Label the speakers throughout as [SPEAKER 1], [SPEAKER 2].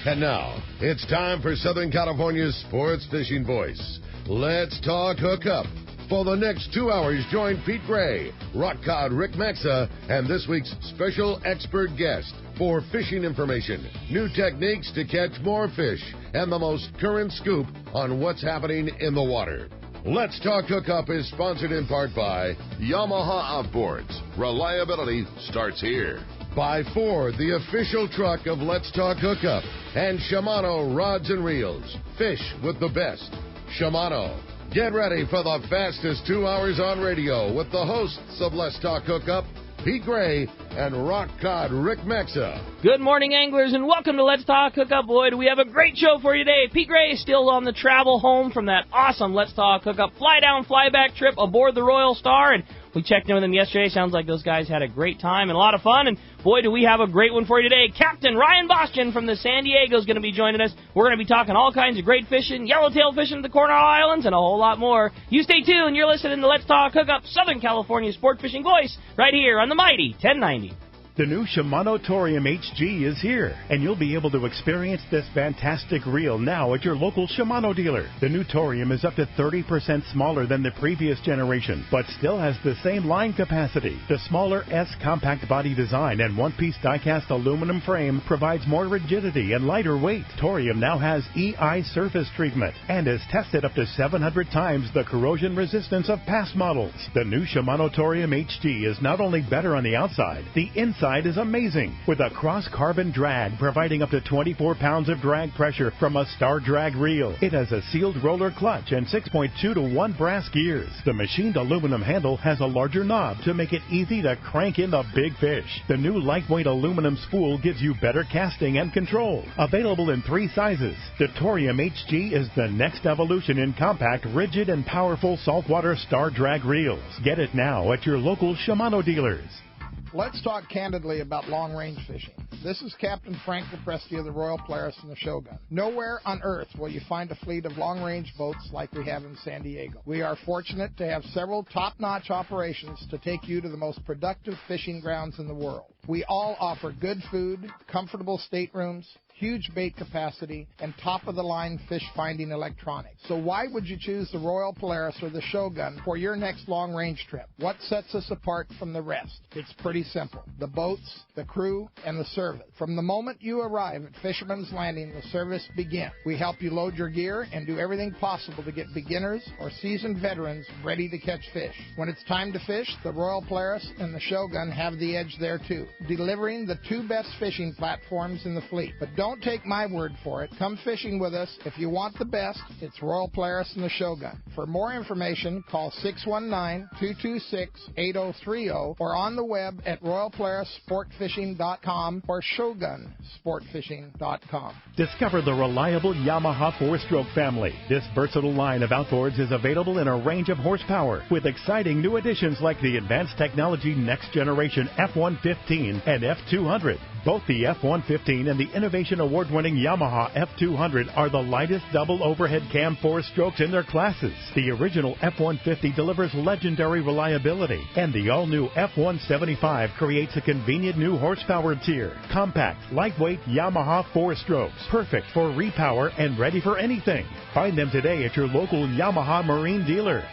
[SPEAKER 1] And now, it's time for Southern California's sports fishing voice. Let's talk hookup. For the next 2 hours, join Pete Gray, rock cod Rick Maxa, and this week's special expert guest for fishing information, new techniques to catch more fish, and the most current scoop on what's happening in the water. Let's Talk Hookup is sponsored in part by Yamaha Outboards. Reliability starts here. By Ford, the official truck of Let's Talk Hookup, and Shimano Rods and Reels. Fish with the best. Shimano. Get ready for the fastest 2 hours on radio with the hosts of Let's Talk Hookup, Pete Gray and rock cod Rick Maxa.
[SPEAKER 2] Good morning, anglers, and welcome to Let's Talk Hookup. Boy, do we have a great show for you today. Pete Gray is still on the travel home from that awesome Let's Talk Hookup fly-down, fly-back trip aboard the Royal Star, and we checked in with them yesterday. Sounds like those guys had a great time and a lot of fun. And, boy, do we have a great one for you today. Captain Ryan Bostian from the San Diego is going to be joining us. We're going to be talking all kinds of great fishing, yellowtail fishing at the Coronado Islands, and a whole lot more. You stay tuned. You're listening to Let's Talk Hookup, Southern California's sport fishing voice, right here on the mighty 1090.
[SPEAKER 3] The new Shimano Torium HG is here, and you'll be able to experience this fantastic reel now at your local Shimano dealer. The new Torium is up to 30% smaller than the previous generation, but still has the same line capacity. The smaller S compact body design and one-piece die-cast aluminum frame provides more rigidity and lighter weight. Torium now has EI surface treatment and is tested up to 700 times the corrosion resistance of past models. The new Shimano Torium HG is not only better on the outside, the inside is amazing, with a cross-carbon drag providing up to 24 pounds of drag pressure from a Star Drag reel. It has a sealed roller clutch and 6.2 to 1 brass gears. The machined aluminum handle has a larger knob to make it easy to crank in the big fish. The new lightweight aluminum spool gives you better casting and control. Available in 3 sizes, the Torium HG is the next evolution in compact, rigid, and powerful saltwater Star Drag reels. Get it now at your local Shimano dealers.
[SPEAKER 4] Let's talk candidly about long-range fishing. This is Captain Frank DePresti of the Royal Polaris and the Shogun. Nowhere on Earth will you find a fleet of long-range boats like we have in San Diego. We are fortunate to have several top-notch operations to take you to the most productive fishing grounds in the world. We all offer good food, comfortable staterooms, huge bait capacity, and top-of-the-line fish-finding electronics. So why would you choose the Royal Polaris or the Shogun for your next long-range trip? What sets us apart from the rest? It's pretty simple. The boats, the crew, and the service. From the moment you arrive at Fisherman's Landing, the service begins. We help you load your gear and do everything possible to get beginners or seasoned veterans ready to catch fish. When it's time to fish, the Royal Polaris and the Shogun have the edge there too, delivering the 2 best fishing platforms in the fleet. But don't take my word for it. Come fishing with us. If you want the best, it's Royal Polaris and the Shogun. For more information, call 619-226-8030 or on the web at royalpolarissportfishing.com or shogunsportfishing.com.
[SPEAKER 3] Discover the reliable Yamaha 4-stroke family. This versatile line of outboards is available in a range of horsepower with exciting new additions like the advanced technology next generation F-115 and F-200. Both the F-115 and the Innovation Award-winning Yamaha F-200 are the lightest double overhead cam 4-strokes in their classes. The original F-150 delivers legendary reliability, and the all-new F-175 creates a convenient new horsepower tier. Compact, lightweight Yamaha 4-strokes, perfect for repower and ready for anything. Find them today at your local Yamaha Marine dealer.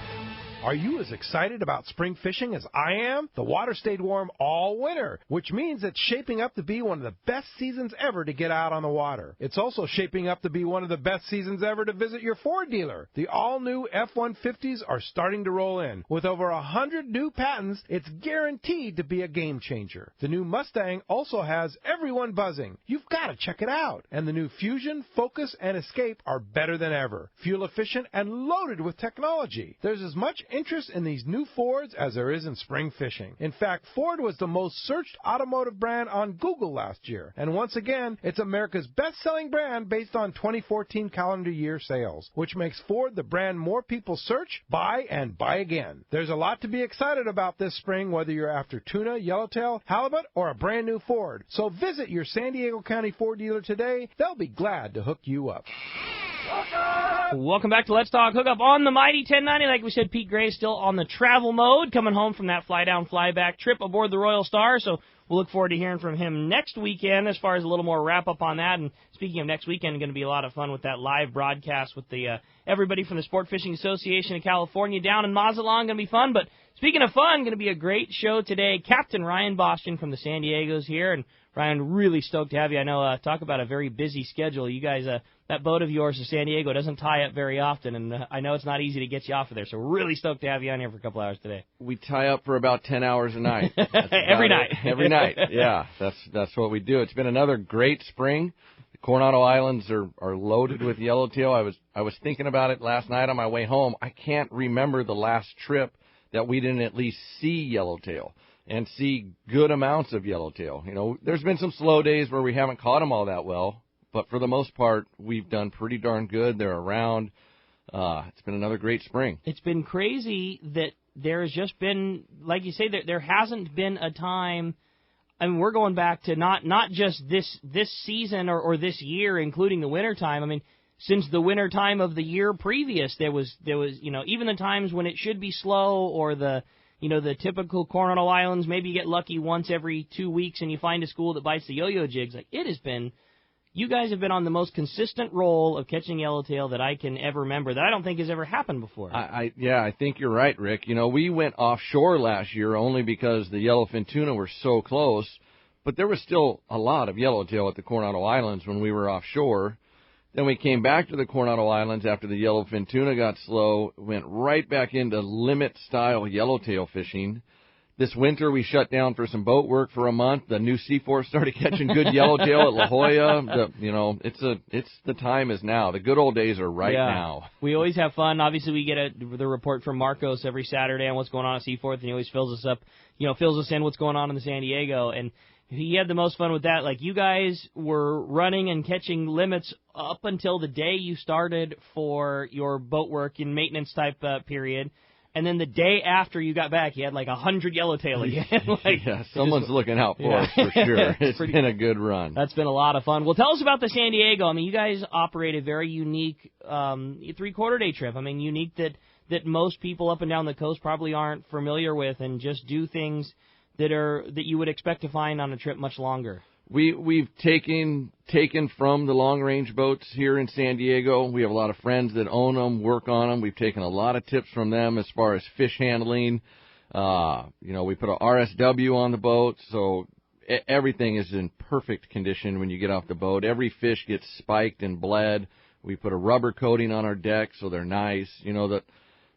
[SPEAKER 5] Are you as excited about spring fishing as I am? The water stayed warm all winter, which means it's shaping up to be one of the best seasons ever to get out on the water. It's also shaping up to be one of the best seasons ever to visit your Ford dealer. The all-new F-150s are starting to roll in. With over 100 new patents, it's guaranteed to be a game changer. The new Mustang also has everyone buzzing. You've got to check it out. And the new Fusion, Focus, and Escape are better than ever. Fuel efficient and loaded with technology. There's as much interest in these new Fords as there is in spring fishing. In fact, Ford was the most searched automotive brand on Google last year. And once again, it's America's best-selling brand based on 2014 calendar year sales, which makes Ford the brand more people search, buy, and buy again. There's a lot to be excited about this spring, whether you're after tuna, yellowtail, halibut, or a brand new Ford. So visit your San Diego County Ford dealer today. They'll be glad to hook you up.
[SPEAKER 2] Welcome back to Let's Talk Hookup on the mighty 1090. Like we said, Pete Gray is still on the travel mode, coming home from that fly-down, fly-back trip aboard the Royal Star. So we'll look forward to hearing from him next weekend as far as a little more wrap-up on that. And speaking of next weekend, going to be a lot of fun with that live broadcast with the everybody from the Sport Fishing Association of California down in Mazatlan. Going to be fun. But speaking of fun, going to be a great show today. Captain Ryan Bostian from the San Diegos here. And Ryan, really stoked to have you. I know, talk about a very busy schedule. You guys, that boat of yours to San Diego doesn't tie up very often, and I know it's not easy to get you off of there, so really stoked to have you on here for a couple hours today.
[SPEAKER 6] We tie up for about 10 hours a night.
[SPEAKER 2] Every night.
[SPEAKER 6] Every night, yeah. That's what we do. It's been another great spring. The Coronado Islands are loaded with yellowtail. I was thinking about it last night on my way home. I can't remember the last trip that we didn't at least see yellowtail and see good amounts of yellowtail. You know, there's been some slow days where we haven't caught them all that well, but for the most part, we've done pretty darn good. They're around. It's been another great spring. It's
[SPEAKER 2] been crazy that there's just been, like you say, there hasn't been a time. I mean, we're going back to not just this season or this year, including the wintertime. I mean, since the wintertime of the year previous, there was even the times when it should be slow or the typical Coronado Islands, maybe you get lucky once every 2 weeks and you find a school that bites the yo-yo jigs. Like, it has been, you guys have been on the most consistent roll of catching yellowtail that I can ever remember, that I don't think has ever happened before.
[SPEAKER 6] I think you're right, Rick. You know, we went offshore last year only because the yellowfin tuna were so close, but there was still a lot of yellowtail at the Coronado Islands when we were offshore. Then we came back to the Coronado Islands after the yellowfin tuna got slow, went right back into limit-style yellowtail fishing. This winter we shut down for some boat work for a month. The new Seaforth started catching good yellowtail at La Jolla. It's the time is now. The good old days are right now.
[SPEAKER 2] We always have fun. Obviously, we get the report from Marcos every Saturday on what's going on at Seaforth, and he always fills us in what's going on in the San Diego. And he had the most fun with that. Like, you guys were running and catching limits up until the day you started for your boat work and maintenance type period. And then the day after you got back, you had like 100 yellowtail again.
[SPEAKER 6] Someone's looking out for us for sure. It's been a good run.
[SPEAKER 2] That's been a lot of fun. Well, tell us about the San Diego. I mean, you guys operate a very unique 3/4 day trip. I mean, unique that most people up and down the coast probably aren't familiar with, and just do things that you would expect to find on a trip much longer.
[SPEAKER 6] We've taken from the long-range boats here in San Diego. We have a lot of friends that own them, work on them. We've taken a lot of tips from them as far as fish handling. We put a RSW on the boat, so everything is in perfect condition when you get off the boat. Every fish gets spiked and bled. We put a rubber coating on our deck so they're nice. You know,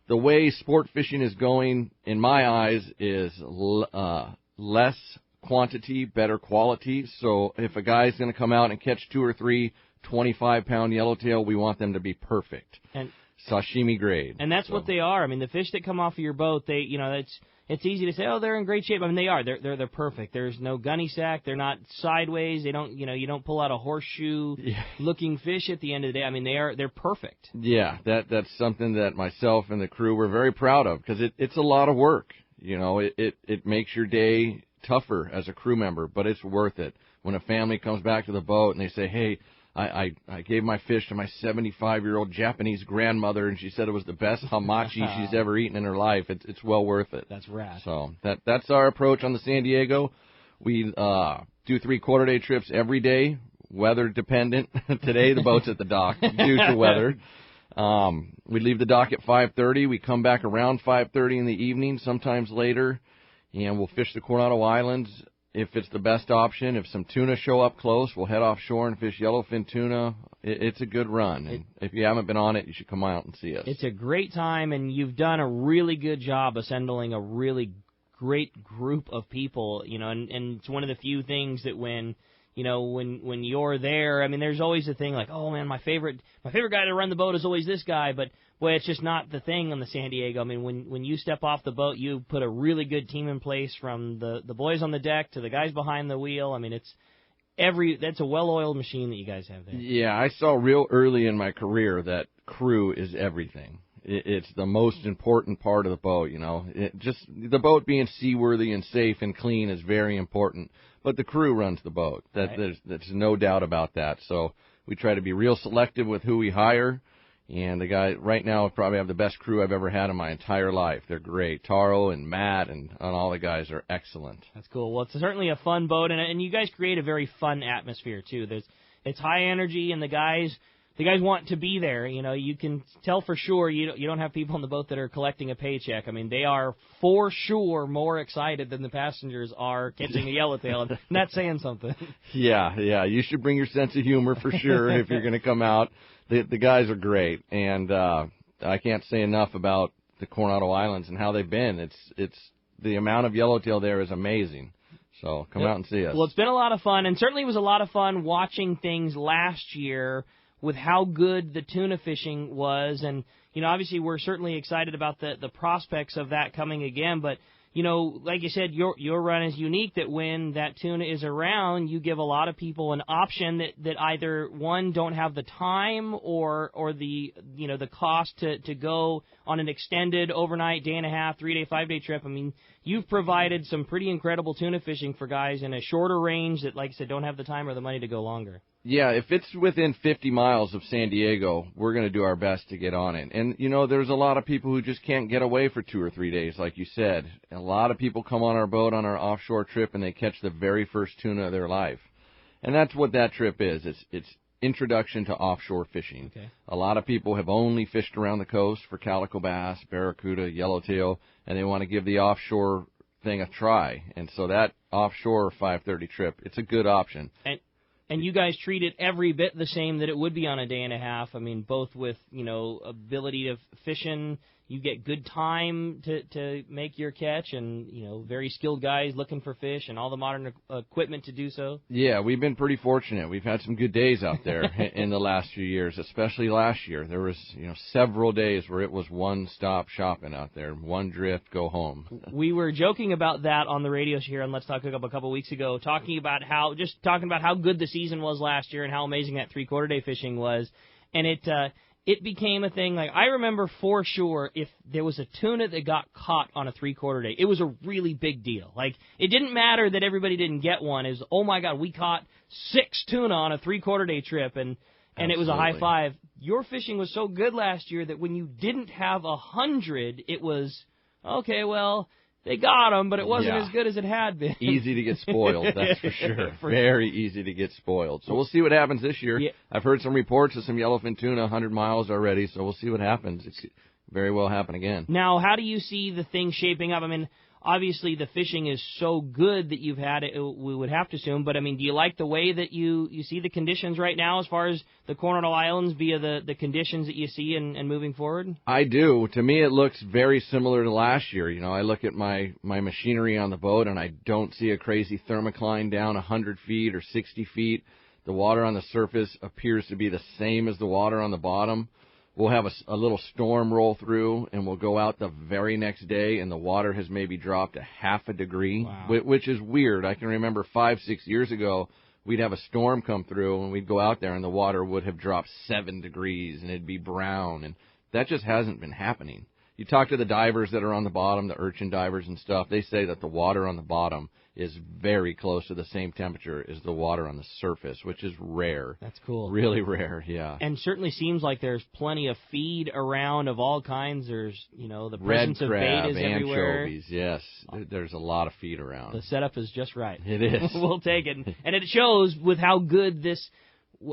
[SPEAKER 6] the way sport fishing is going, in my eyes, is less quantity, better quality. So if a guy's going to come out and catch 2 or 3 25-pound yellowtail, we want them to be perfect. And sashimi grade.
[SPEAKER 2] And that's what they are. I mean, the fish that come off of your boat, it's easy to say, oh, they're in great shape. I mean, they are. They're perfect. There's no gunny sack. They're not sideways. They don't, you don't pull out a horseshoe-looking fish at the end of the day. I mean, they're perfect.
[SPEAKER 6] Yeah, that's something that myself and the crew were very proud of, because it's a lot of work. You know, it makes your day tougher as a crew member, but it's worth it. When a family comes back to the boat and they say, hey, I gave my fish to my 75-year-old Japanese grandmother, and she said it was the best hamachi she's ever eaten in her life. It's well worth it.
[SPEAKER 2] That's rad.
[SPEAKER 6] So that's our approach on the San Diego. We do 3/4 day trips every day, weather dependent. Today the boat's at the dock due to weather. We leave the dock at 5:30. We come back around 5:30 in the evening, sometimes later, and we'll fish the Coronado Islands. If it's the best option, if some tuna show up close, we'll head offshore and fish yellowfin tuna. It's a good run. And if you haven't been on it, you should come out and see us.
[SPEAKER 2] It's a great time, and you've done a really good job assembling a really great group of people, and it's one of the few things that when you're there, I mean, there's always a thing like, oh man, my favorite guy to run the boat is always this guy, but boy, it's just not the thing on the San Diego. I mean, when you step off the boat, you put a really good team in place, from the boys on the deck to the guys behind the wheel. I mean, that's a well-oiled machine that you guys have there.
[SPEAKER 6] Yeah, I saw real early in my career that crew is everything. It's the most important part of the boat, just the boat being seaworthy and safe and clean is very important, but the crew runs the boat. There's no doubt about that. So we try to be real selective with who we hire. And the guy right now probably have the best crew I've ever had in my entire life. They're great. Taro and Matt and all the guys are excellent.
[SPEAKER 2] That's cool. Well, it's certainly a fun boat, and you guys create a very fun atmosphere too. It's high energy, and the guys want to be there. You know, you can tell for sure you don't have people on the boat that are collecting a paycheck. I mean, they are for sure more excited than the passengers are catching a yellowtail, and that's saying something.
[SPEAKER 6] Yeah. You should bring your sense of humor for sure if you're going to come out. The guys are great, and I can't say enough about the Coronado Islands and how they've been. It's the amount of yellowtail there is amazing. So come out and see us.
[SPEAKER 2] Well, it's been a lot of fun, and certainly it was a lot of fun watching things last year with how good the tuna fishing was. And, you know, obviously we're certainly excited about the prospects of that coming again. But, you know, like you said, your run is unique that when that tuna is around, you give a lot of people an option that either, one, don't have the time or the, you know, the cost to go on an extended overnight, day and a half, 3-day, 5-day trip. I mean, you've provided some pretty incredible tuna fishing for guys in a shorter range that, like I said, don't have the time or the money to go longer.
[SPEAKER 6] Yeah, if it's within 50 miles of San Diego, we're going to do our best to get on it. And, you know, there's a lot of people who just can't get away for 2 or 3 days, like you said. A lot of people come on our boat on our offshore trip, and they catch the very first tuna of their life. And that's what that trip is. It's introduction to offshore fishing.
[SPEAKER 2] Okay.
[SPEAKER 6] A lot of people have only fished around the coast for calico bass, barracuda, yellowtail, and they want to give the offshore thing a try. And so that offshore 5:30 trip, it's a good option.
[SPEAKER 2] And you guys treat it every bit the same that it would be on a day and a half. I mean, both with, you know, ability of fishing, you get good time to make your catch, and, you know, very skilled guys looking for fish and all the modern equipment to do so.
[SPEAKER 6] Yeah, we've been pretty fortunate. We've had some good days out there in the last few years, especially last year. There was, you know, several days where it was one-stop shopping out there. One drift, go home.
[SPEAKER 2] We were joking about that on the radio here on Let's Talk Hookup a couple weeks ago, talking about how good the season was last year and how amazing that 3/4 day fishing was. And it became a thing. Like, I remember for sure if there was a tuna that got caught on a 3/4 day, it was a really big deal. Like, it didn't matter that everybody didn't get one. It was, oh my God, we caught 6 tuna on a 3/4 day trip, and it was a high five. Your fishing was so good last year that when you didn't have 100, it was, okay, well, they got them, but it wasn't as good as it had been.
[SPEAKER 6] Easy to get spoiled, that's for sure. Very easy to get spoiled. So we'll see what happens this year.
[SPEAKER 2] Yeah.
[SPEAKER 6] I've heard some reports of some yellowfin tuna 100 miles already, so we'll see what happens. It could very well happen again.
[SPEAKER 2] Now, how do you see the thing shaping up? I mean, obviously the fishing is so good that you've had it, we would have to assume, but I mean, do you like the way that you see the conditions right now as far as the Coronado Islands via the conditions that you see and moving forward?
[SPEAKER 6] I do. To me, it looks very similar to last year. You know, I look at my machinery on the boat, and I don't see a crazy thermocline down 100 feet or 60 feet. The water on the surface appears to be the same as the water on the bottom. We'll have a little storm roll through, and we'll go out the very next day, and the water has maybe dropped 0.5 degree, which is weird. I can remember 5-6 years ago, we'd have a storm come through, and we'd go out there, and the water would have dropped 7 degrees, and it'd be brown, and that just hasn't been happening. You talk to the divers that are on the bottom, the urchin divers and stuff, they say that the water on the bottom is very close to the same temperature as the water on the surface, which is rare.
[SPEAKER 2] That's cool.
[SPEAKER 6] Really rare, yeah.
[SPEAKER 2] And certainly seems like there's plenty of feed around of all kinds. There's, you know, the presence of bait is everywhere.
[SPEAKER 6] Anchovies, yes. There's a lot of feed around.
[SPEAKER 2] The setup is just right.
[SPEAKER 6] It is.
[SPEAKER 2] We'll take it. And it shows with how good this,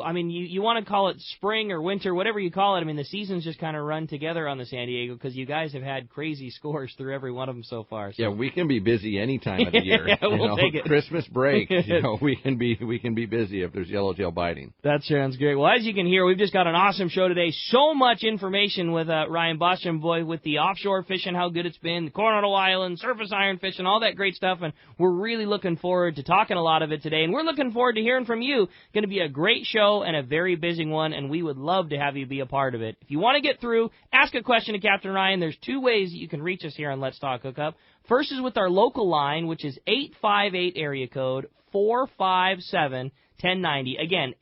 [SPEAKER 2] I mean, you want to call it spring or winter, whatever you call it. I mean, the seasons just kind of run together on the San Diego because you guys have had crazy scores through every one of them so far. So.
[SPEAKER 6] Yeah, we can be busy any time of the year.
[SPEAKER 2] We'll take it.
[SPEAKER 6] Christmas break, we can be busy if there's yellowtail biting.
[SPEAKER 2] That sounds great. Well, as you can hear, we've just got an awesome show today. So much information with Ryan Bostian, boy, with the offshore fishing, how good it's been, the Coronado Islands, surface iron fishing, all that great stuff. And we're really looking forward to talking a lot of it today. And we're looking forward to hearing from you. Going to be a great show and a very busy one, and we would love to have you be a part of it. If you want to get through, ask a question to Captain Ryan. There's 2 ways that you can reach us here on Let's Talk Hookup. First is with our local line, which is 858 area code 457-1090. Again,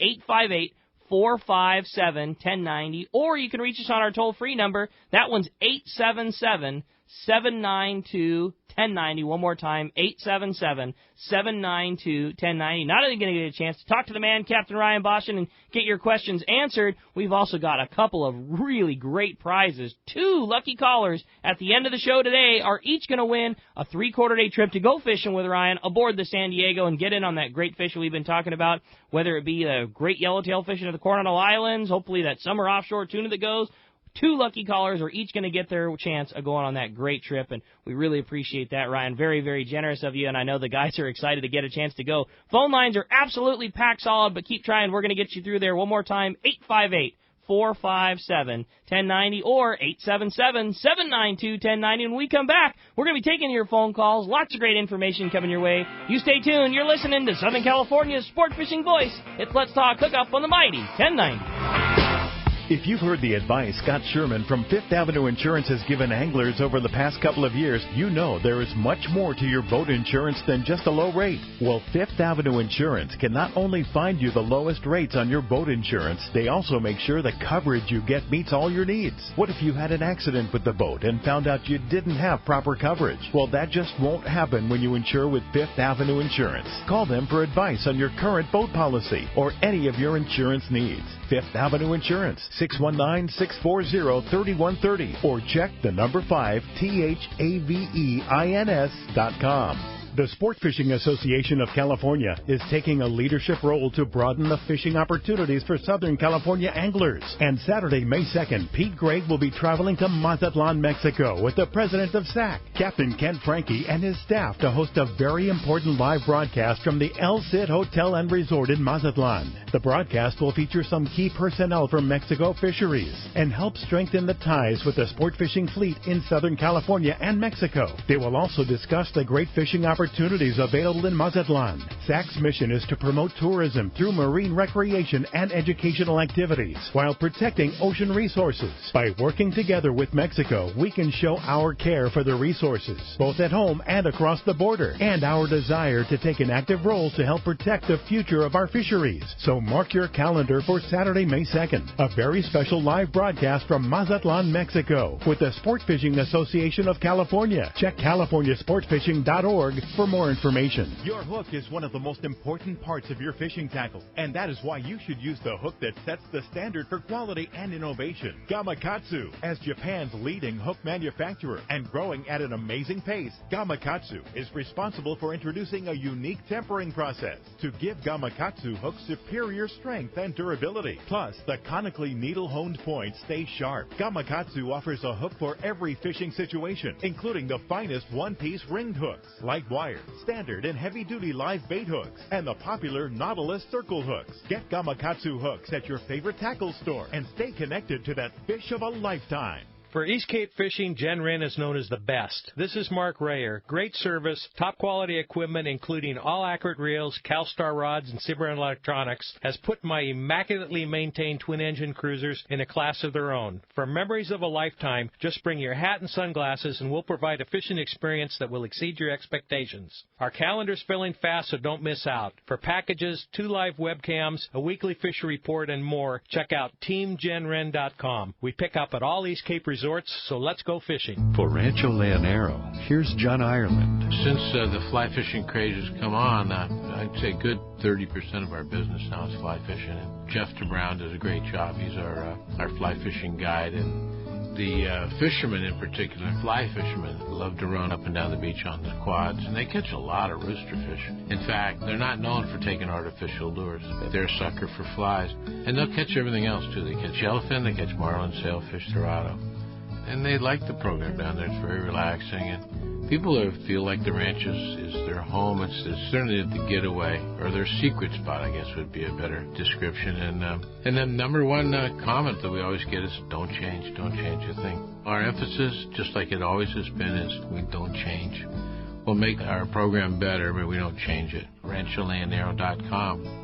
[SPEAKER 2] 858-457-1090. Or you can reach us on our toll-free number. That one's 877 877-792-1090. One more time, 877-792-1090. Not only going to get a chance to talk to the man, Captain Ryan Bostian, and get your questions answered, we've also got a couple of really great prizes. 2 lucky callers at the end of the show today are each going to win a 3-quarter-day trip to go fishing with Ryan aboard the San Diego and get in on that great fishing we've been talking about, whether it be the great yellowtail fishing of the Coronado Islands, hopefully that summer offshore tuna that goes. 2 lucky callers are each going to get their chance of going on that great trip, and we really appreciate that, Ryan. Very, very generous of you, and I know the guys are excited to get a chance to go. Phone lines are absolutely packed solid, but keep trying. We're going to get you through there. One more time, 858-457-1090 or 877-792-1090. When we come back, we're going to be taking your phone calls. Lots of great information coming your way. You stay tuned. You're listening to Southern California's sport fishing voice. It's Let's Talk Hookup on the mighty 1090.
[SPEAKER 3] If you've heard the advice Scott Sherman from Fifth Avenue Insurance has given anglers over the past couple of years, you know there is much more to your boat insurance than just a low rate. Well, Fifth Avenue Insurance can not only find you the lowest rates on your boat insurance, they also make sure the coverage you get meets all your needs. What if you had an accident with the boat and found out you didn't have proper coverage? Well, that just won't happen when you insure with Fifth Avenue Insurance. Call them for advice on your current boat policy or any of your insurance needs. Fifth Avenue Insurance, 619-640-3130, or check the number 5 THAVEINS.com. The Sport Fishing Association of California is taking a leadership role to broaden the fishing opportunities for Southern California anglers. And Saturday, May 2nd, Pete Gregg will be traveling to Mazatlan, Mexico with the president of SAC, Captain Kent Franke, and his staff to host a very important live broadcast from the El Cid Hotel and Resort in Mazatlan. The broadcast will feature some key personnel from Mexico Fisheries and help strengthen the ties with the sport fishing fleet in Southern California and Mexico. They will also discuss the great fishing opportunities available in Mazatlan. SAC's mission is to promote tourism through marine recreation and educational activities while protecting ocean resources. By working together with Mexico, we can show our care for the resources, both at home and across the border, and our desire to take an active role to help protect the future of our fisheries. So mark your calendar for Saturday, May 2nd, a very special live broadcast from Mazatlan, Mexico, with the Sport Fishing Association of California. Check CaliforniaSportFishing.org for more information. Your hook is one of the most important parts of your fishing tackle, and that is why you should use the hook that sets the standard for quality and innovation. Gamakatsu. As Japan's leading hook manufacturer and growing at an amazing pace, Gamakatsu is responsible for introducing a unique tempering process to give Gamakatsu hooks superior strength and durability. Plus, the conically needle-honed points stay sharp. Gamakatsu offers a hook for every fishing situation, including the finest one-piece ringed hooks, light wire, standard and heavy-duty live bait hooks, and the popular Nautilus circle hooks. Get Gamakatsu hooks at your favorite tackle store and stay connected to that fish of a lifetime.
[SPEAKER 5] For East Cape fishing, Jen Wren is known as the best. This is Mark Rayer. Great service, top quality equipment, including all accurate reels, CalStar rods, and Simrad electronics, has put my immaculately maintained twin-engine cruisers in a class of their own. For memories of a lifetime, just bring your hat and sunglasses, and we'll provide a fishing experience that will exceed your expectations. Our calendar's filling fast, so don't miss out. For packages, 2 live webcams, a weekly fishery report, and more, check out TeamJenWren.com. We pick up at all East Cape resorts, so let's go fishing.
[SPEAKER 7] For Rancho Leonero, here's John Ireland.
[SPEAKER 8] Since the fly fishing craze has come on, I'd say good 30% of our business now is fly fishing. And Jeff DeBrown does a great job. He's our fly fishing guide, and the fishermen in particular, fly fishermen, love to run up and down the beach on the quads, and they catch a lot of rooster fish. In fact, they're not known for taking artificial lures. They're a sucker for flies, and they'll catch everything else too. They catch yellowfin, they catch marlin, sailfish, dorado. And they like the program down there. It's very relaxing, and people feel like the ranch is their home. It's certainly the getaway, or their secret spot, I guess would be a better description. And the number one comment that we always get is, don't change a thing. Our emphasis, just like it always has been, is we don't change. We'll make our program better, but we don't change it. RanchoLeonero.com.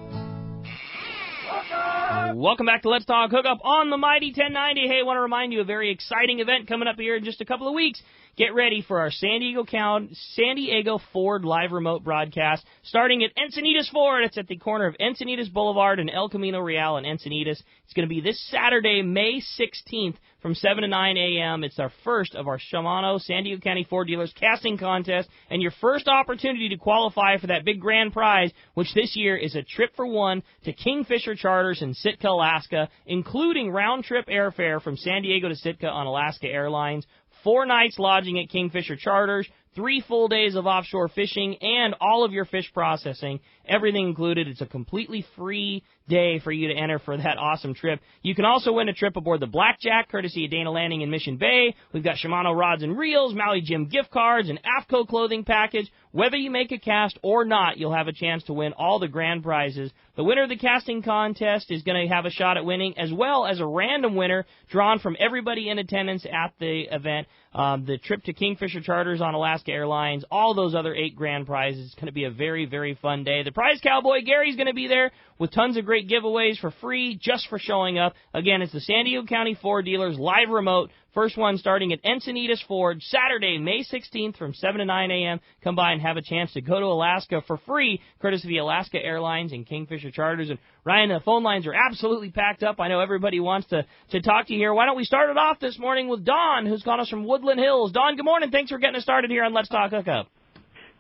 [SPEAKER 2] Welcome back to Let's Talk Hookup on the Mighty 1090. Hey, I want to remind you a very exciting event coming up here in just a couple of weeks. Get ready for our San Diego Ford live remote broadcast starting at Encinitas Ford. It's at the corner of Encinitas Boulevard and El Camino Real in Encinitas. It's going to be this Saturday, May 16th from 7 to 9 a.m. It's our first of our Shimano San Diego County Ford Dealers casting contest and your first opportunity to qualify for that big grand prize, which this year is a trip for one to Kingfisher Charters in Sitka, Alaska, including round-trip airfare from San Diego to Sitka on Alaska Airlines, 4 nights lodging at Kingfisher Charters, 3 full days of offshore fishing, and all of your fish processing. Everything included. It's a completely free day for you to enter for that awesome trip. You can also win a trip aboard the Blackjack, courtesy of Dana Landing in Mission Bay. We've got Shimano rods and reels, Maui Jim gift cards, an AFCO clothing package. Whether you make a cast or not, you'll have a chance to win all the grand prizes. The winner of the casting contest is going to have a shot at winning, as well as a random winner drawn from everybody in attendance at the event. The trip to Kingfisher Charters on Alaska Airlines, all those other 8 grand prizes. It's going to be a very, very fun day. The prize cowboy, Gary's going to be there with tons of great giveaways for free just for showing up. Again, it's the San Diego County Ford Dealers live remote. First one starting at Encinitas Ford, Saturday, May 16th from 7 to 9 a.m. Come by and have a chance to go to Alaska for free, courtesy of Alaska Airlines and Kingfisher Charters. And Ryan, the phone lines are absolutely packed up. I know everybody wants to talk to you here. Why don't we start it off this morning with Don, who's got us from Woodland Hills. Don, good morning. Thanks for getting us started here on Let's Talk Hookup.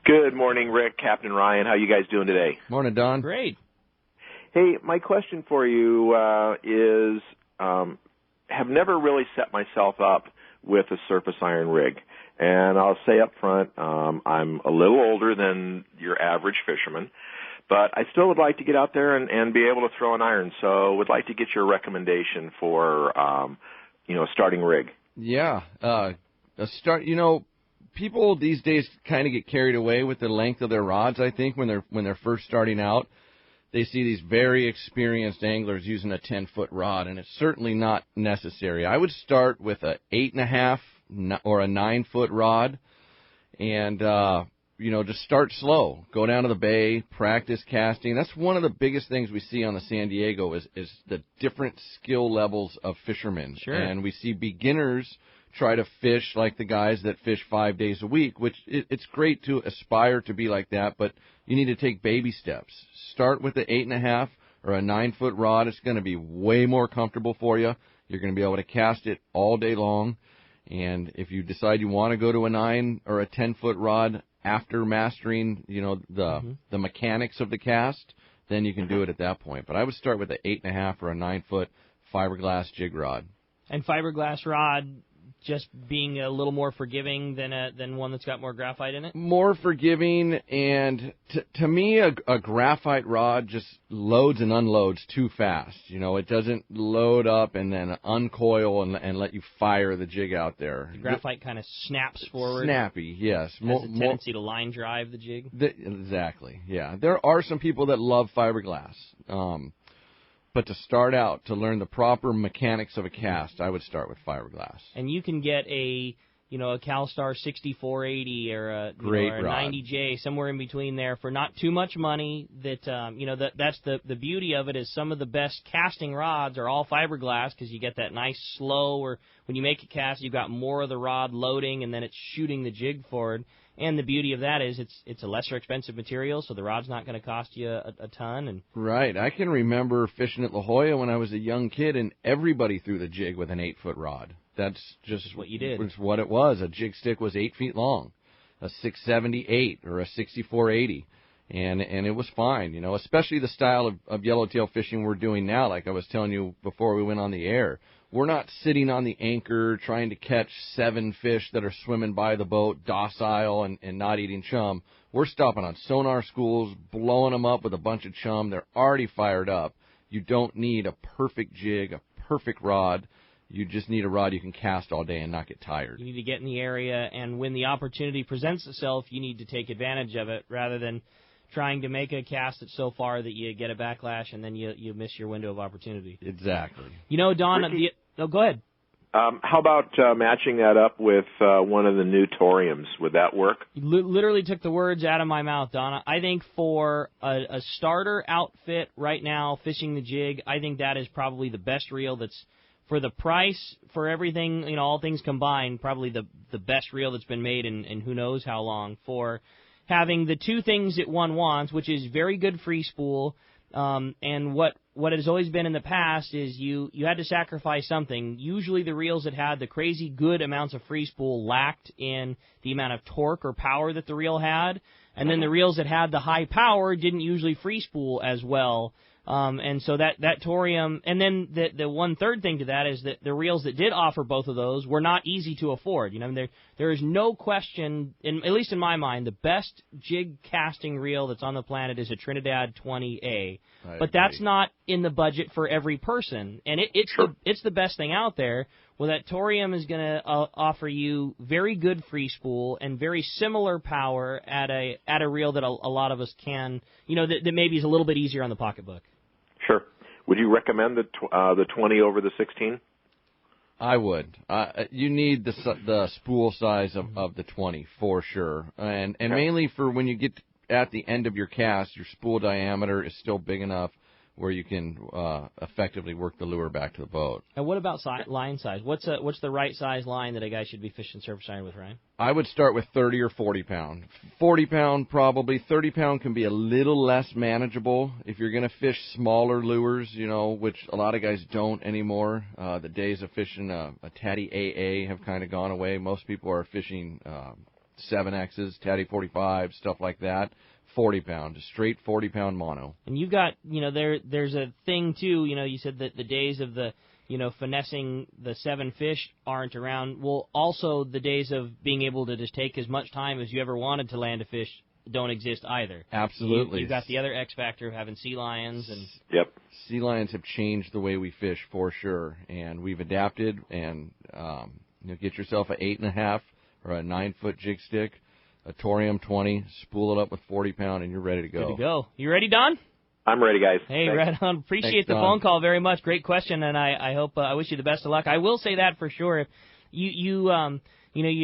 [SPEAKER 9] Good morning, Rick, Captain Ryan. How you guys doing today?
[SPEAKER 6] Morning, Don.
[SPEAKER 2] Great.
[SPEAKER 9] Hey, my question for you is, have never really set myself up with a surface iron rig. And I'll say up front, I'm a little older than your average fisherman, but I still would like to get out there and be able to throw an iron. So would like to get your recommendation for, a starting rig.
[SPEAKER 6] Yeah. People these days kind of get carried away with the length of their rods, I think, when they're first starting out. They see these very experienced anglers using a 10-foot rod, and it's certainly not necessary. I would start with a 8.5 or a 9-foot rod, and just start slow. Go down to the bay, practice casting. That's one of the biggest things we see on the San Diego is the different skill levels of fishermen.
[SPEAKER 2] Sure.
[SPEAKER 6] And we see beginners try to fish like the guys that fish 5 days a week, which it's great to aspire to be like that, but you need to take baby steps. Start with the 8.5 or a 9-foot rod. It's going to be way more comfortable for you. You're going to be able to cast it all day long. And if you decide you want to go to a 9 or a 10-foot rod after mastering, the mechanics of the cast, then you can do it at that point. But I would start with an 8.5 or a 9-foot fiberglass jig rod. And
[SPEAKER 2] fiberglass rod just being a little more forgiving than one that's got more graphite in it?
[SPEAKER 6] More forgiving, and to me, a graphite rod just loads and unloads too fast. It doesn't load up and then uncoil and let you fire the jig out there.
[SPEAKER 2] The graphite kind of snaps forward.
[SPEAKER 6] Snappy, yes.
[SPEAKER 2] Has a tendency to line drive the jig.
[SPEAKER 6] Exactly, yeah. There are some people that love fiberglass. But to start out, to learn the proper mechanics of a cast, I would start with fiberglass.
[SPEAKER 2] And you can get a CalStar 6480 or a 90J, somewhere in between there for not too much money. That's the beauty of it is some of the best casting rods are all fiberglass because you get that nice slow, or when you make a cast, you've got more of the rod loading and then it's shooting the jig forward. And the beauty of that is it's a lesser expensive material, so the rod's not going to cost you a ton.
[SPEAKER 6] Right. I can remember fishing at La Jolla when I was a young kid, and everybody threw the jig with an 8-foot rod. That's just
[SPEAKER 2] what you did.
[SPEAKER 6] It's what it was. A jig stick was 8 feet long, a 678 or a 6480, and it was fine. Especially the style of yellowtail fishing we're doing now. Like I was telling you before we went on the air. We're not sitting on the anchor trying to catch 7 fish that are swimming by the boat, docile and not eating chum. We're stopping on sonar schools, blowing them up with a bunch of chum. They're already fired up. You don't need a perfect jig, a perfect rod. You just need a rod you can cast all day and not get tired.
[SPEAKER 2] You need to get in the area, and when the opportunity presents itself, you need to take advantage of it rather than trying to make a cast that's so far that you get a backlash and then you miss your window of opportunity.
[SPEAKER 6] Exactly.
[SPEAKER 2] Don, go ahead.
[SPEAKER 9] How about matching that up with one of the new Toriums? Would that work?
[SPEAKER 2] You literally took the words out of my mouth, Donna. I think for a starter outfit right now, fishing the jig, I think that is probably the best reel that's, for the price, for everything, all things combined, probably the best reel that's been made in who knows how long, for having the two things that one wants, which is very good free spool, and what has always been in the past is you had to sacrifice something. Usually the reels that had the crazy good amounts of free spool lacked in the amount of torque or power that the reel had, and then the reels that had the high power didn't usually free spool as well. And so that Torium, and then the one third thing to that is that the reels that did offer both of those were not easy to afford. There is no question, at least in my mind, the best jig casting reel that's on the planet is a Trinidad 20A. But that's not in the budget for every person, and it's the best thing out there. Well, that Torium is going to offer you very good free spool and very similar power at a reel that a lot of us can, that maybe is a little bit easier on the pocketbook.
[SPEAKER 9] Sure. Would you recommend the 20 over the 16?
[SPEAKER 6] I would. You need the spool size of the 20 for sure, and mainly for when you get at the end of your cast, your spool diameter is still big enough where you can effectively work the lure back to the boat. And
[SPEAKER 2] what about line size? What's the right size line that a guy should be fishing surface iron with, Ryan?
[SPEAKER 6] I would start with 30 or 40 pound. 40 pound probably. 30 pound can be a little less manageable if you're going to fish smaller lures, which a lot of guys don't anymore. The days of fishing a Tatty AA have kind of gone away. Most people are fishing 7Xs, Tatty 45, stuff like that. 40 pound, straight 40 pound mono. And
[SPEAKER 2] you've got, there's a thing too, you said that the days of the, finessing the 7 fish aren't around. Well, also the days of being able to just take as much time as you ever wanted to land a fish don't exist either.
[SPEAKER 6] Absolutely.
[SPEAKER 2] You've got the other X factor of having sea lions. And
[SPEAKER 9] Yep.
[SPEAKER 6] Sea lions have changed the way we fish for sure, and we've adapted, and get yourself an 8.5 or a 9-foot jig stick, a Torium 20, spool it up with 40 pound, and you're ready to go.
[SPEAKER 2] Good to go. You ready, Don?
[SPEAKER 9] I'm ready, guys.
[SPEAKER 2] Hey,
[SPEAKER 9] Thanks.
[SPEAKER 2] right on. Appreciate
[SPEAKER 6] Thanks,
[SPEAKER 2] the
[SPEAKER 6] Don.
[SPEAKER 2] phone call very much. Great question, and I hope I wish you the best of luck. I will say that for sure. If you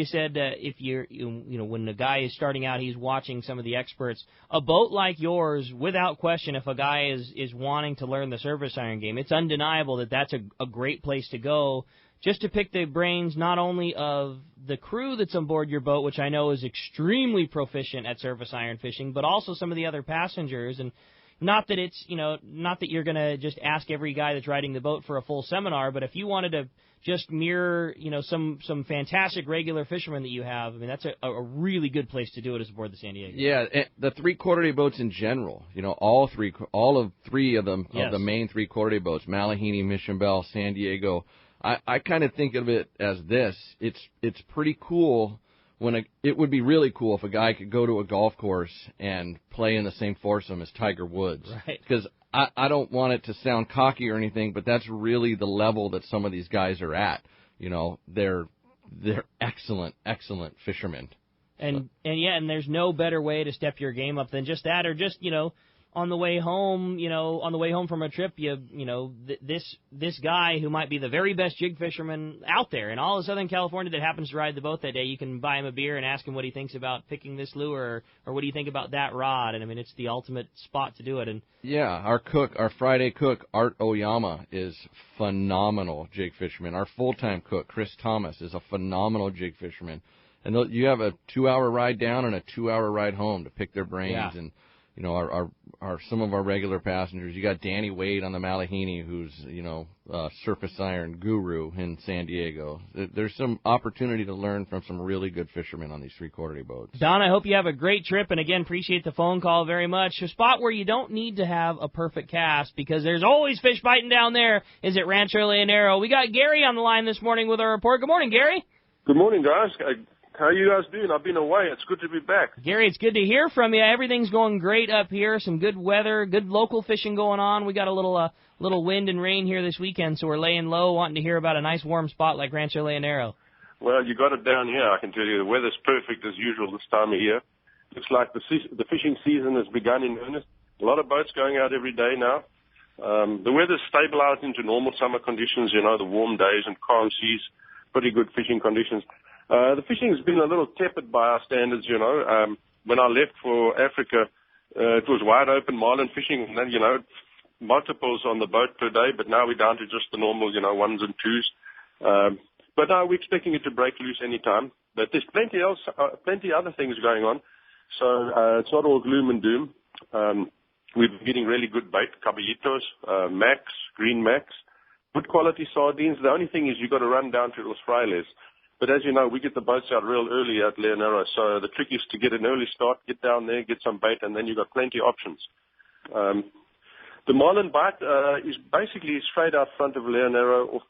[SPEAKER 2] said if you're when the guy is starting out, he's watching some of the experts. A boat like yours, without question, if a guy is wanting to learn the surface iron game, it's undeniable that that's a great place to go. Just to pick the brains not only of the crew that's on board your boat, which I know is extremely proficient at surface iron fishing, but also some of the other passengers. And not that it's, not that you're going to just ask every guy that's riding the boat for a full seminar, but if you wanted to just mirror, some fantastic regular fishermen that you have, I mean, that's a really good place to do it is aboard the San Diego.
[SPEAKER 6] Yeah, the 3/4 day boats in general, all of three of them,
[SPEAKER 2] yes,
[SPEAKER 6] of the main 3/4 day boats, Malahini, Mission Bell, San Diego. I kind of think of it as this. It's pretty cool it would be really cool if a guy could go to a golf course and play in the same foursome as Tiger Woods.
[SPEAKER 2] Right.
[SPEAKER 6] Because I don't want it to sound cocky or anything, but that's really the level that some of these guys are at. They're excellent fishermen.
[SPEAKER 2] And there's no better way to step your game up than just that, or just, on the way home, from a trip, this guy who might be the very best jig fisherman out there in all of Southern California that happens to ride the boat that day, you can buy him a beer and ask him what he thinks about picking this lure, or what do you think about that rod? And I mean, it's the ultimate spot to do it. And
[SPEAKER 6] yeah, our Friday cook, Art Oyama, is phenomenal jig fisherman. Our full-time cook, Chris Thomas, is a phenomenal jig fisherman. And you have a 2-hour ride down and a 2-hour ride home to pick their brains.
[SPEAKER 2] Yeah.
[SPEAKER 6] And our some of our regular passengers. You got Danny Wade on the Malahini, who's surface iron guru in San Diego. There's some opportunity to learn from some really good fishermen on these 3/4 day boats.
[SPEAKER 2] Don, I hope you have a great trip, and again, appreciate the phone call very much. A spot where you don't need to have a perfect cast because there's always fish biting down there is at Rancho Leonero. We got Gary on the line this morning with our report. Good morning, Gary.
[SPEAKER 10] Good morning, guys. How you guys doing? I've been away. It's good to be back.
[SPEAKER 2] Gary, it's good to hear from you. Everything's going great up here. Some good weather, good local fishing going on. We got a little wind and rain here this weekend, so we're laying low, wanting to hear about a nice warm spot like Rancho Leonero.
[SPEAKER 10] Well, you got it down here. I can tell you the weather's perfect as usual this time of year. Looks like the fishing season has begun in earnest. A lot of boats going out every day now. The weather's stabilized into normal summer conditions, the warm days and calm seas, pretty good fishing conditions. The fishing has been a little tepid by our standards, When I left for Africa, it was wide open marlin fishing, and then, multiples on the boat per day, but now we're down to just the normal, ones and twos. But now we're expecting it to break loose any time. But there's plenty other things going on. So it's not all gloom and doom. We're getting really good bait, caballitos, Max, green Max, good quality sardines. The only thing is you've got to run down to Los Frailes. But as you know, we get the boats out real early at Leonero. So the trick is to get an early start, get down there, get some bait, and then you've got plenty of options. The marlin bite is basically straight out front of Leonero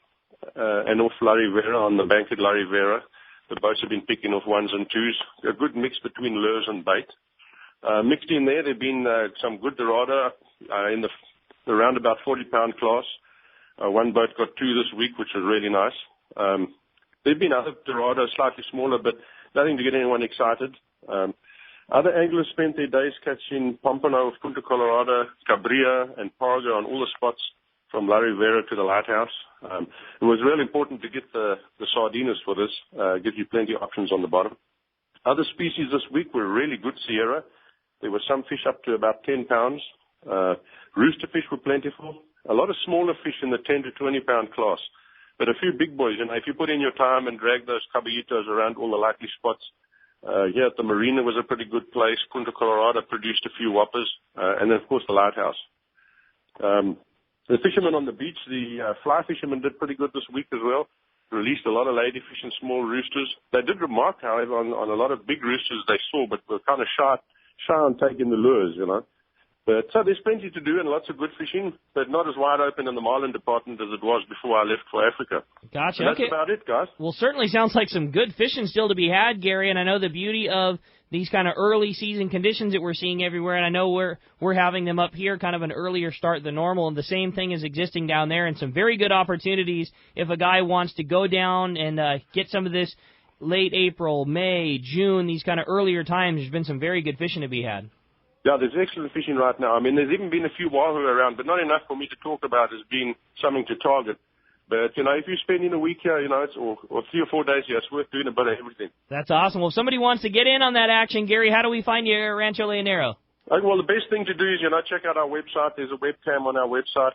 [SPEAKER 10] and off La Rivera, on the bank at La Rivera. The boats have been picking off ones and twos. A good mix between lures and bait. Mixed in there have been some good dorado in the around about 40-pound class. One boat got 2 this week, which was really nice. There have been other dorado, slightly smaller, but nothing to get anyone excited. Other anglers spent their days catching pompano of Punta Colorado, Cabrilla, and Parga on all the spots from La Rivera to the lighthouse. It was really important to get the sardiners for this, gives you plenty of options on the bottom. Other species this week were really good Sierra. There were some fish up to about 10 pounds. Rooster fish were plentiful. A lot of smaller fish in the 10 to 20-pound class. But a few big boys, if you put in your time and drag those caballitos around all the likely spots, here at the marina was a pretty good place. Punta Colorado produced a few whoppers, and then, of course, the lighthouse. The fishermen on the beach, the fly fishermen did pretty good this week as well. Released a lot of ladyfish and small roosters. They did remark, however, on a lot of big roosters they saw, but were kind of shy on taking the lures, But so there's plenty to do and lots of good fishing, but not as wide open in the marlin department as it was before I left for Africa.
[SPEAKER 2] Gotcha.
[SPEAKER 10] And that's about it, guys.
[SPEAKER 2] Well, certainly sounds like some good fishing still to be had, Gary, and I know the beauty of these kind of early season conditions that we're seeing everywhere, and I know we're having them up here, kind of an earlier start than normal, and the same thing is existing down there, and some very good opportunities if a guy wants to go down and get some of this late April, May, June, these kind of earlier times. There's been some very good fishing to be had.
[SPEAKER 10] Yeah, there's excellent fishing right now. I mean, there's even been a few wahoo around, but not enough for me to talk about as being something to target. But, if you're spending a week here, it's or 3 or 4 days here, it's worth doing a bit of everything.
[SPEAKER 2] That's awesome. Well, if somebody wants to get in on that action, Gary, how do we find you at Rancho Leonero?
[SPEAKER 10] Well, the best thing to do is, check out our website. There's a webcam on our website.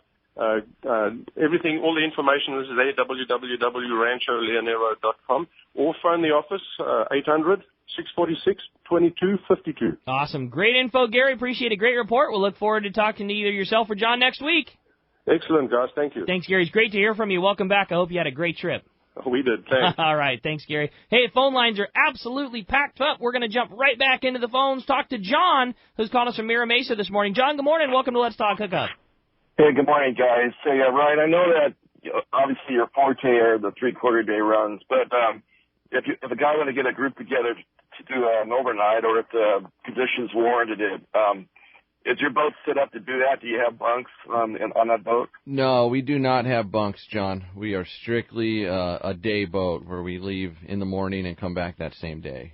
[SPEAKER 10] Everything, all the information is there, www.rancholeonero.com, or phone the office, 800-646-2252.
[SPEAKER 2] Awesome. Great info, Gary. Appreciate a great report. We'll look forward to talking to either yourself or John next week.
[SPEAKER 10] Excellent, guys. Thank you.
[SPEAKER 2] Thanks, Gary. It's great to hear from you. Welcome back. I hope you had a great trip.
[SPEAKER 10] We did. Thanks.
[SPEAKER 2] All right. Thanks, Gary. Hey, phone lines are absolutely packed up. We're going to jump right back into the phones. Talk to John, who's called us from Mira Mesa this morning. John, good morning. Welcome to Let's Talk Hookup.
[SPEAKER 11] Hey, good morning, guys. So, yeah, Ryan, I know that obviously your forte are the 3/4 day runs, but if a guy want to get a group together to do an overnight, or if the conditions warranted it, is your boat set up to do that? Do you have bunks on that boat?
[SPEAKER 6] No, we do not have bunks, John. We are strictly a day boat where we leave in the morning and come back that same day.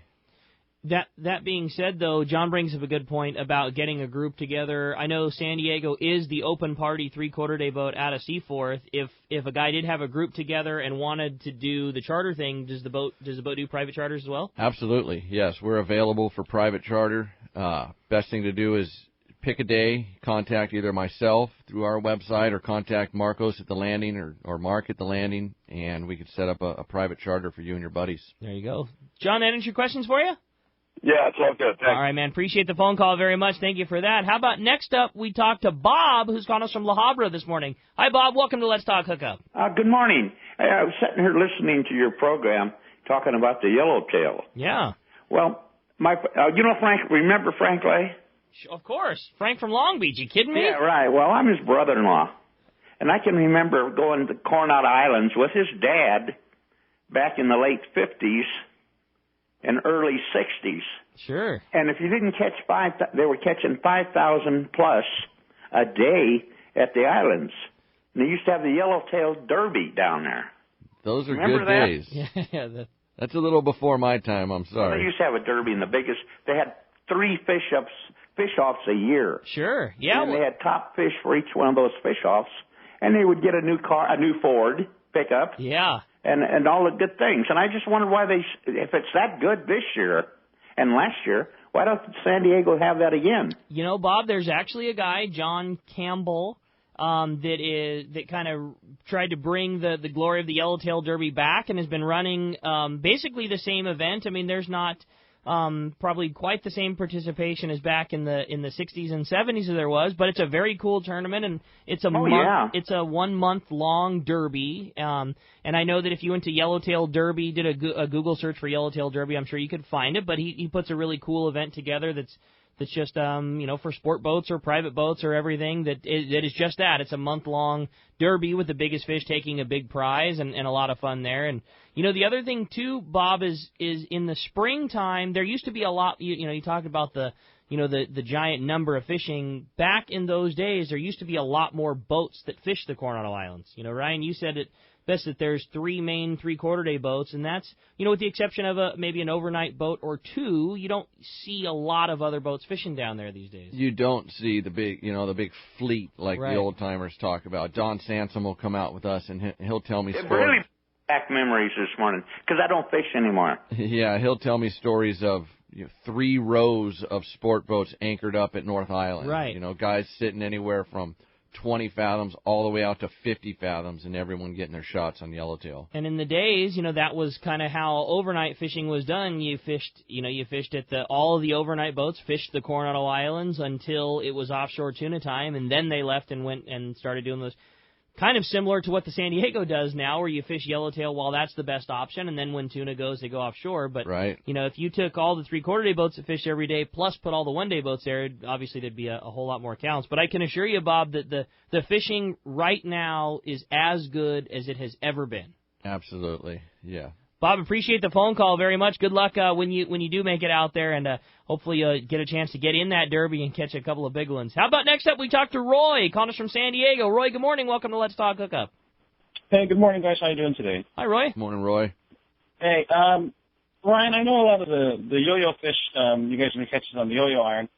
[SPEAKER 2] That being said, though, John brings up a good point about getting a group together. I know San Diego is the open party 3/4 day boat out of Seaforth. If a guy did have a group together and wanted to do the charter thing, does the boat do private charters as well?
[SPEAKER 6] Absolutely, yes. We're available for private charter. Best thing to do is pick a day, contact either myself through our website or contact Marcos at the landing or Mark at the landing, and we could set up a private charter for you and your buddies.
[SPEAKER 2] There you go. John, that answer your questions for you?
[SPEAKER 11] Yeah, it's all good. Thanks.
[SPEAKER 2] All right, man. Appreciate the phone call very much. Thank you for that. How about next up, we talk to Bob, who's calling us from La Habra this morning. Hi, Bob. Welcome to Let's Talk Hookup.
[SPEAKER 12] Good morning. I was sitting here listening to your program talking about the yellowtail.
[SPEAKER 2] Yeah.
[SPEAKER 12] Well, Frank, remember Frank Lay?
[SPEAKER 2] Of course. Frank from Long Beach. You kidding me?
[SPEAKER 12] Yeah, right. Well, I'm his brother-in-law. And I can remember going to Coronado Islands with his dad back in the late 50s and early 60s.
[SPEAKER 2] Sure.
[SPEAKER 12] And if you didn't catch they were catching 5,000 plus a day at the islands. And they used to have the Yellowtail Derby down there.
[SPEAKER 6] Those are
[SPEAKER 12] Remember
[SPEAKER 6] good
[SPEAKER 12] that?
[SPEAKER 6] days.
[SPEAKER 2] Yeah.
[SPEAKER 6] That's a little before my time, I'm sorry.
[SPEAKER 12] Well, they used to have a derby, and they had 3 fish-ups fish-offs a year.
[SPEAKER 2] Sure, yeah.
[SPEAKER 12] And they had top fish for each one of those fish-offs, and they would get a new Ford pickup.
[SPEAKER 2] Yeah.
[SPEAKER 12] And all the good things. And I just wondered why if it's that good this year and last year, why don't San Diego have that again?
[SPEAKER 2] You know, Bob, there's actually a guy, John Campbell, that kind of tried to bring the glory of the Yellowtail Derby back and has been running basically the same event. I mean, there's not probably quite the same participation as back in the 60s and 70s as there was, but it's a very cool tournament, and it's it's a 1 month long derby. And I know that if you went to Yellowtail Derby, did a Google search for Yellowtail Derby, I'm sure you could find it. But he puts a really cool event together that's just for sport boats or private boats or everything that is just that. It's a month-long derby with the biggest fish taking a big prize and a lot of fun there. And, the other thing, too, Bob, is in the springtime, there used to be a lot, you talked about the giant number of fishing. Back in those days, there used to be a lot more boats that fished the Coronado Islands. Ryan, you said it best that there's 3 main 3/4-day boats, and that's, with the exception of maybe an overnight boat or 2, you don't see a lot of other boats fishing down there these days.
[SPEAKER 6] You don't see the big, the big fleet like the old timers talk about. Don Sansom will come out with us, and he'll tell me stories.
[SPEAKER 12] Really back memories this morning, because I don't fish anymore.
[SPEAKER 6] Yeah, he'll tell me stories of 3 rows of sport boats anchored up at North Island.
[SPEAKER 2] Right.
[SPEAKER 6] Guys sitting anywhere from 20 fathoms all the way out to 50 fathoms, and everyone getting their shots on yellowtail.
[SPEAKER 2] And in the days, that was kind of how overnight fishing was done. You fished at all of the overnight boats fished the Coronado Islands until it was offshore tuna time, and then they left and went and started doing those. Kind of similar to what the San Diego does now, where you fish yellowtail while that's the best option, and then when tuna goes, they go offshore. But,
[SPEAKER 6] right.
[SPEAKER 2] If you took all the 3/4-day boats that fish every day, plus put all the 1-day boats there, obviously there'd be a whole lot more counts. But I can assure you, Bob, that the fishing right now is as good as it has ever been.
[SPEAKER 6] Absolutely, yeah.
[SPEAKER 2] Bob, appreciate the phone call very much. Good luck when you do make it out there, and hopefully you'll get a chance to get in that derby and catch a couple of big ones. How about next up we talk to Roy, calling us from San Diego. Roy, good morning. Welcome to Let's Talk Hookup.
[SPEAKER 13] Hey, good morning, guys. How you doing today?
[SPEAKER 2] Hi, Roy.
[SPEAKER 6] Good morning, Roy.
[SPEAKER 13] Hey, Ryan, I know a lot of the yo-yo fish you guys have been catching on the yo-yo iron.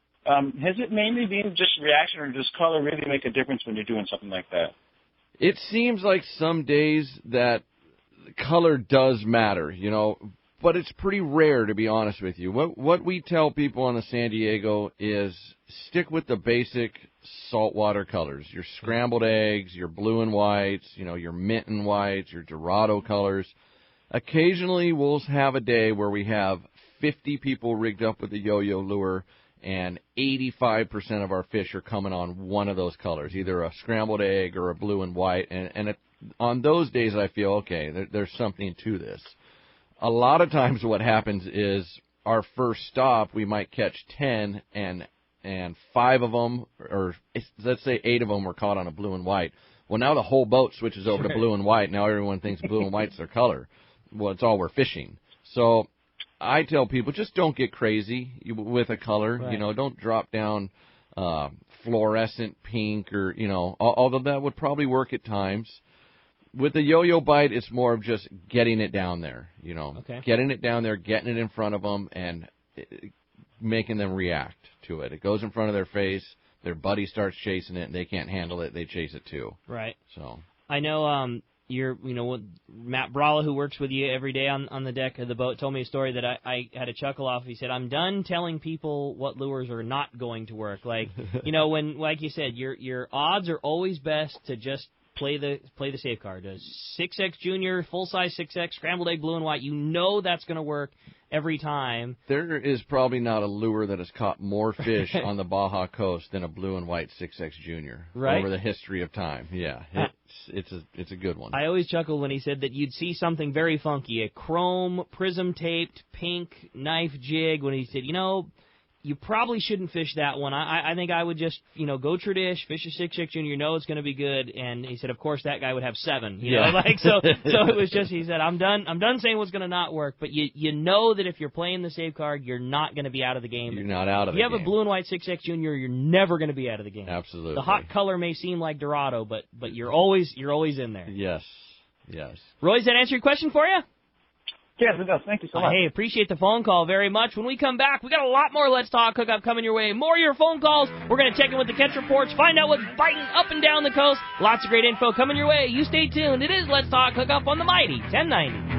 [SPEAKER 13] Has it mainly been just reaction, or does color really make a difference when you're doing something like that?
[SPEAKER 6] It seems like some days that color does matter, but it's pretty rare, to be honest with you. What we tell people on the San Diego is stick with the basic saltwater colors, your scrambled eggs, your blue and whites, your mint and whites, your Dorado colors. Occasionally we'll have a day where we have 50 people rigged up with a yo-yo lure, and 85% of our fish are coming on one of those colors, either a scrambled egg or a blue and white, and on those days I feel, okay, there's something to this. A lot of times what happens is our first stop, we might catch 10, and 5 of them, or let's say 8 of them were caught on a blue and white. Well, now the whole boat switches over to blue and white. Now everyone thinks blue and white's their color. Well, it's all we're fishing. So I tell people, just don't get crazy with a color.
[SPEAKER 2] Right.
[SPEAKER 6] Don't drop down fluorescent pink or, although that would probably work at times. With the yo-yo bite, it's more of just getting it down there,
[SPEAKER 2] Okay.
[SPEAKER 6] Getting it down there, getting it in front of them, and making them react to it. It goes in front of their face, their buddy starts chasing it, and they can't handle it, they chase it too.
[SPEAKER 2] Right.
[SPEAKER 6] So
[SPEAKER 2] I know Matt Bralla, who works with you every day on the deck of the boat, told me a story that I had a chuckle off. He said, I'm done telling people what lures are not going to work. Like, when, like you said, your odds are always best to just play the safe card. A 6X Junior, full-size 6X, scrambled egg, blue and white. That's going to work every time.
[SPEAKER 6] There is probably not a lure that has caught more fish on the Baja coast than a blue and white 6X Junior over the history of time. Yeah, it's a good one.
[SPEAKER 2] I always chuckle when he said that you'd see something very funky, a chrome, prism-taped, pink knife jig, when he said, you probably shouldn't fish that one. I think I would just, go tradish, fish a 6X Junior, it's going to be good. And he said, of course, that guy would have 7. So it was just, he said, I'm done saying what's going to not work. But you know that if you're playing the safe card, you're not going to be out of the game.
[SPEAKER 6] You're not out of the game.
[SPEAKER 2] If you have a blue and white 6X Junior, you're never going to be out of the game.
[SPEAKER 6] Absolutely.
[SPEAKER 2] The hot color may seem like Dorado, but you're always in there.
[SPEAKER 6] Yes.
[SPEAKER 2] Roy, does that answer your question for you?
[SPEAKER 13] Yes, it does. Thank you so much.
[SPEAKER 2] Hey, appreciate the phone call very much. When we come back, we got a lot more Let's Talk Hookup coming your way. More of your phone calls. We're going to check in with the catch reports, find out what's biting up and down the coast. Lots of great info coming your way. You stay tuned. It is Let's Talk Hookup on the Mighty 1090.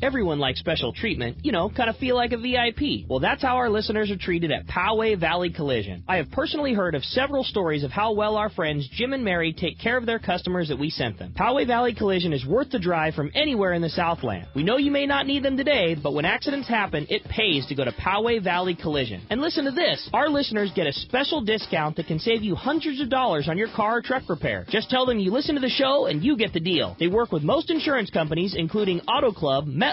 [SPEAKER 2] Everyone likes special treatment, kind of feel like a VIP. Well, that's how our listeners are treated at Poway Valley Collision. I have personally heard of several stories of how well our friends Jim and Mary take care of their customers that we sent them. Poway Valley Collision is worth the drive from anywhere in the Southland. We know you may not need them today, but when accidents happen, it pays to go to Poway Valley Collision. And listen to this. Our listeners get a special discount that can save you hundreds of dollars on your car or truck repair. Just tell them you listen to the show and you get the deal. They work with most insurance companies, including Auto Club, MetLife,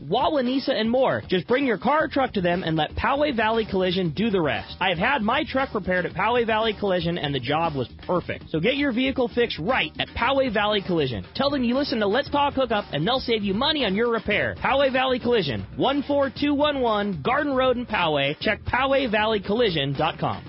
[SPEAKER 2] Wawanesa, and more. Just bring your car or truck to them and let Poway Valley Collision do the rest. I have had my truck repaired at Poway Valley Collision and the job was perfect. So get your vehicle fixed right at Poway Valley Collision. Tell them you listen to Let's Talk Hookup and they'll save you money on your repair. Poway Valley Collision, 14211 Garden Road in Poway. Check PowayValleyCollision.com.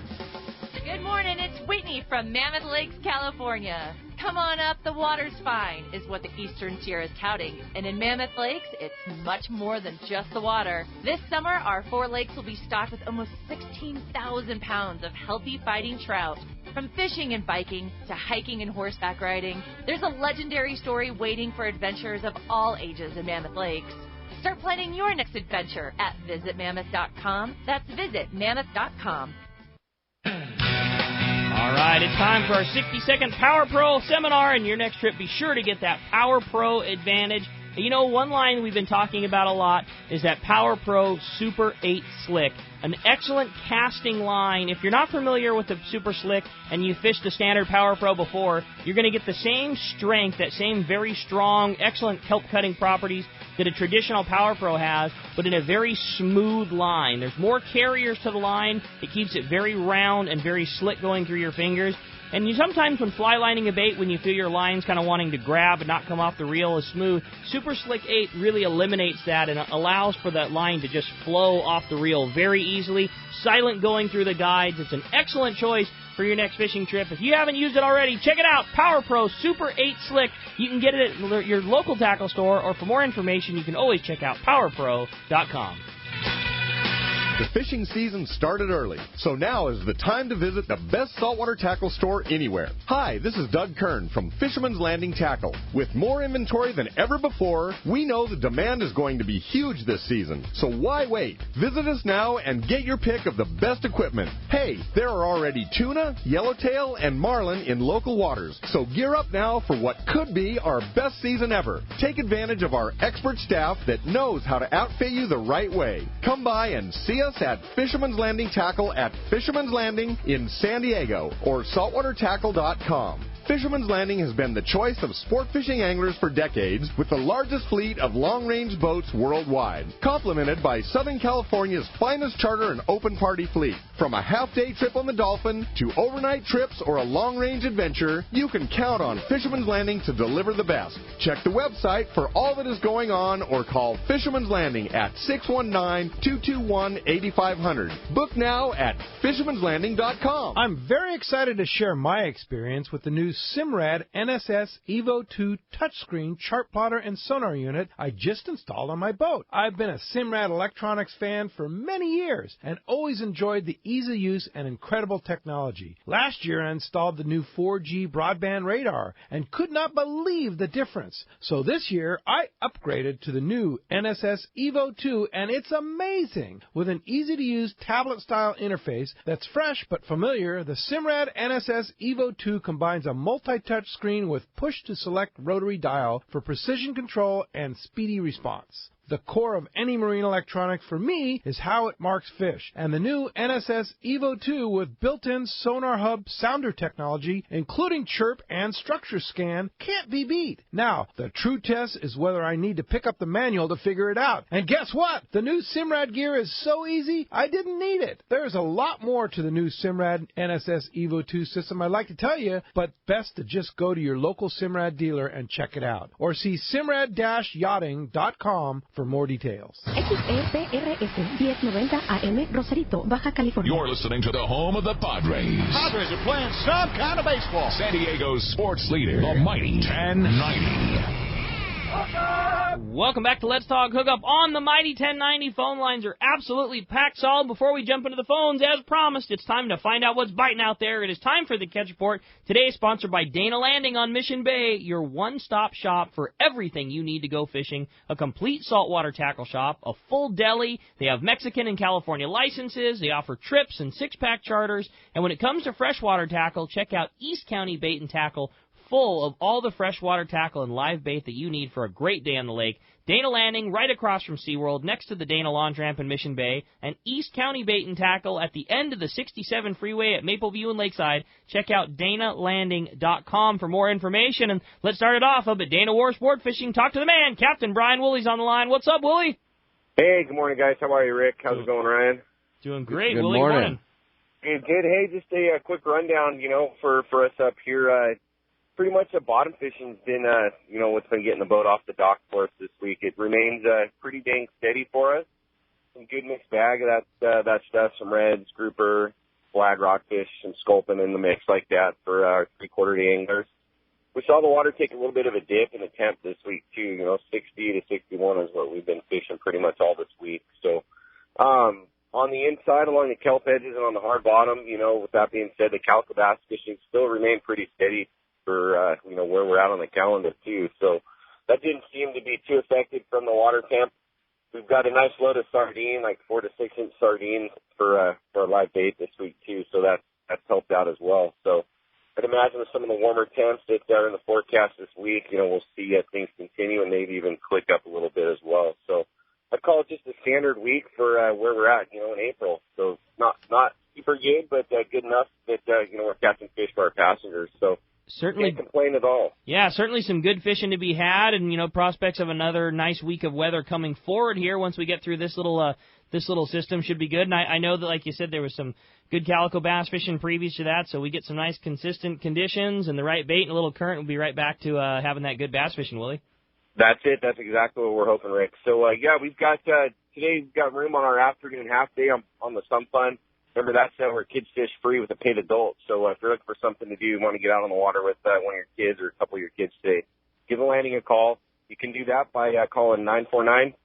[SPEAKER 14] Good morning, it's Whitney from Mammoth Lakes, California. Come on up, the water's fine, is what the Eastern Sierra is touting. And in Mammoth Lakes, it's much more than just the water. This summer, our 4 lakes will be stocked with almost 16,000 pounds of healthy fighting trout. From fishing and biking to hiking and horseback riding, there's a legendary story waiting for adventurers of all ages in Mammoth Lakes. Start planning your next adventure at visitmammoth.com. That's visitmammoth.com.
[SPEAKER 2] All right, it's time for our 60-second Power Pro seminar, and your next trip, be sure to get that Power Pro Advantage. One line we've been talking about a lot is that Power Pro Super 8 Slick, an excellent casting line. If you're not familiar with the Super Slick and you fished the standard Power Pro before, you're going to get the same strength, that same very strong, excellent kelp cutting properties that a traditional Power Pro has, but in a very smooth line. There's more carriers to the line. It keeps it very round and very slick going through your fingers. And sometimes when fly lining a bait, when you feel your lines kind of wanting to grab and not come off the reel as smooth, Super Slick 8 really eliminates that and allows for that line to just flow off the reel very easily, silent going through the guides. It's an excellent choice for your next fishing trip. If you haven't used it already, check it out, Power Pro Super 8 Slick. You can get it at your local tackle store, or for more information, you can always check out PowerPro.com.
[SPEAKER 15] The fishing season started early, so now is the time to visit the best saltwater tackle store anywhere. Hi, this is Doug Kern from Fisherman's Landing Tackle. With more inventory than ever before, we know the demand is going to be huge this season, so why wait? Visit us now and get your pick of the best equipment. Hey, there are already tuna, yellowtail, and marlin in local waters, so gear up now for what could be our best season ever. Take advantage of our expert staff that knows how to outfit you the right way. Come by and see us at Fisherman's Landing Tackle at Fisherman's Landing in San Diego or saltwatertackle.com. Fisherman's Landing has been the choice of sport fishing anglers for decades, with the largest fleet of long-range boats worldwide, complemented by Southern California's finest charter and open party fleet. From a half-day trip on the Dolphin to overnight trips or a long-range adventure, you can count on Fisherman's Landing to deliver the best. Check the website for all that is going on or call Fisherman's Landing at 619-221-8500. Book now at fishermanslanding.com.
[SPEAKER 5] I'm very excited to share my experience with the new Simrad NSS Evo 2 touchscreen chart plotter and sonar unit I just installed on my boat. I've been a Simrad electronics fan for many years and always enjoyed the ease of use and incredible technology. Last year I installed the new 4G broadband radar and could not believe the difference. So this year I upgraded to the new NSS Evo 2 and it's amazing. With an easy-to-use tablet-style interface that's fresh but familiar, the Simrad NSS Evo 2 combines a multi-touch screen with push-to-select rotary dial for precision control and speedy response. The core of any marine electronic for me is how it marks fish, and the new NSS Evo 2 with built-in Sonar Hub sounder technology, including chirp and structure scan, can't be beat. Now, the true test is whether I need to pick up the manual to figure it out. And guess what? The new Simrad gear is so easy, I didn't need it. There's a lot more to the new Simrad NSS Evo 2 system I'd like to tell you, but best to just go to your local Simrad dealer and check it out. Or see simrad-yachting.com for more details.
[SPEAKER 16] XEPRS 1090 AM, Rosarito, Baja California.
[SPEAKER 17] You're listening to the home of the Padres.
[SPEAKER 18] Padres are playing some kind of baseball.
[SPEAKER 17] San Diego's sports leader, the mighty 1090.
[SPEAKER 2] Welcome back to Let's Talk Hookup on the Mighty 1090. Phone lines are absolutely packed solid. Before we jump into the phones, as promised, it's time to find out what's biting out there. It is time for the Catch Report. Today is sponsored by Dana Landing on Mission Bay, your one-stop shop for everything you need to go fishing. A complete saltwater tackle shop, a full deli. They have Mexican and California licenses. They offer trips and six-pack charters. And when it comes to freshwater tackle, check out East County Bait and Tackle, full of all the freshwater tackle and live bait that you need for a great day on the lake. Dana Landing, right across from SeaWorld, next to the Dana Launch Ramp in Mission Bay, and East County Bait and Tackle at the end of the 67 freeway at Mapleview and Lakeside. Check out DanaLanding.com for more information. And let's start it off up at Dana War Sport Fishing. Talk to the man, Captain Brian Woolley's on the line. What's up, Woolley?
[SPEAKER 18] Hey, good morning, guys. How are you, Rick? How's it going, Ryan?
[SPEAKER 2] Doing great,
[SPEAKER 6] Good
[SPEAKER 2] Woolley.
[SPEAKER 6] morning.
[SPEAKER 18] Good. Hey, just a quick rundown, for us up here. Pretty much the bottom fishing's been, what's been getting the boat off the dock for us this week. It remains pretty dang steady for us. Some good mixed bag of that stuff, some reds, grouper, flag rockfish, some sculpin in the mix like that for our three-quarter day anglers. We saw the water take a little bit of a dip in the temp this week too. 60 to 61 is what we've been fishing pretty much all this week. So, on the inside along the kelp edges and on the hard bottom, with that being said, the calico bass fishing still remained pretty steady for, where we're at on the calendar too. So that didn't seem to be too affected from the water temp. We've got a nice load of sardine, like 4 to 6 inch sardines for live bait this week too. So that's helped out as well. So I'd imagine with some of the warmer temps that are in the forecast this week, we'll see things continue and maybe even click up a little bit as well. So I'd call it just a standard week for where we're at, in April. So not super good, but good enough that, we're catching fish for our passengers. So
[SPEAKER 2] certainly
[SPEAKER 18] can't complain at all.
[SPEAKER 2] Yeah, certainly some good fishing to be had, and prospects of another nice week of weather coming forward here once we get through this little system should be good. And I know that, like you said, there was some good calico bass fishing previous to that, so we get some nice consistent conditions and the right bait and a little current. We'll be right back to having that good bass fishing, Willie.
[SPEAKER 18] That's it. That's exactly what we're hoping, Rick. So we've got today. We've got room on our afternoon half day on the Sun Fun. Remember, that's where kids fish free with a paid adult. So if you're looking for something to do, you want to get out on the water with one of your kids or a couple of your kids today, give the landing a call. You can do that by calling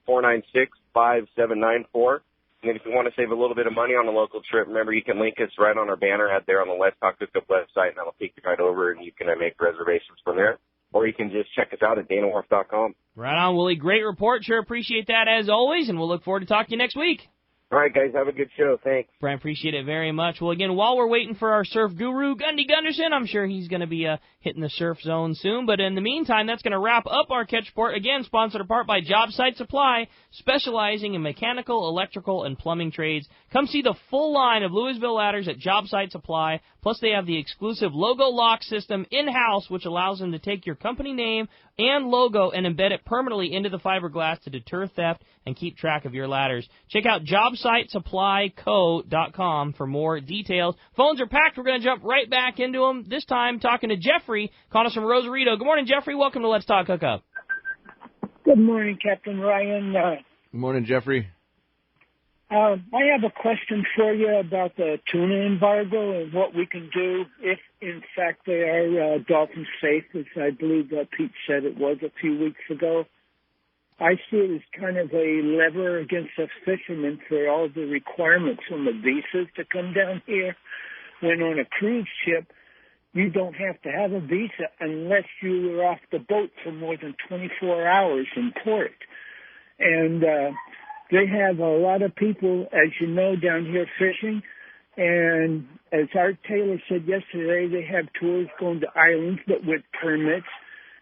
[SPEAKER 18] 949-496-5794. And then if you want to save a little bit of money on the local trip, remember, you can link us right on our banner ad there on the Let's Talk Hookup website, and that'll take you right over, and you can make reservations from there. Or you can just check us out at danawharf.com.
[SPEAKER 2] Right on, Willie. Great report. Sure appreciate that as always, and we'll look forward to talking to you next week.
[SPEAKER 18] All right, guys, have a good show. Thanks.
[SPEAKER 2] Brian, appreciate it very much. Well, again, while we're waiting for our surf guru, Gundy Gunderson, I'm sure he's going to be hitting the surf zone soon. But in the meantime, that's going to wrap up our Catch Report. Again, sponsored in part by Job Site Supply, specializing in mechanical, electrical, and plumbing trades. Come see the full line of Louisville ladders at Job Site Supply. Plus, they have the exclusive logo lock system in-house, which allows them to take your company name and logo and embed it permanently into the fiberglass to deter theft and keep track of your ladders. Check out JobSiteSupplyCo.com for more details. Phones are packed. We're going to jump right back into them, this time talking to Jeffrey, calling us from Rosarito. Good morning, Jeffrey. Welcome to Let's Talk Hookup.
[SPEAKER 19] Good morning, Captain Ryan.
[SPEAKER 6] Good morning, Jeffrey.
[SPEAKER 19] I have a question for you about the tuna embargo and what we can do if, in fact, they are dolphin safe, as I believe Pete said it was a few weeks ago. I see it as kind of a lever against the fishermen for all the requirements on the visas to come down here. When on a cruise ship, you don't have to have a visa unless you are off the boat for more than 24 hours in port. And they have a lot of people, as you know, down here fishing. And as Art Taylor said yesterday, they have tours going to islands, but with permits.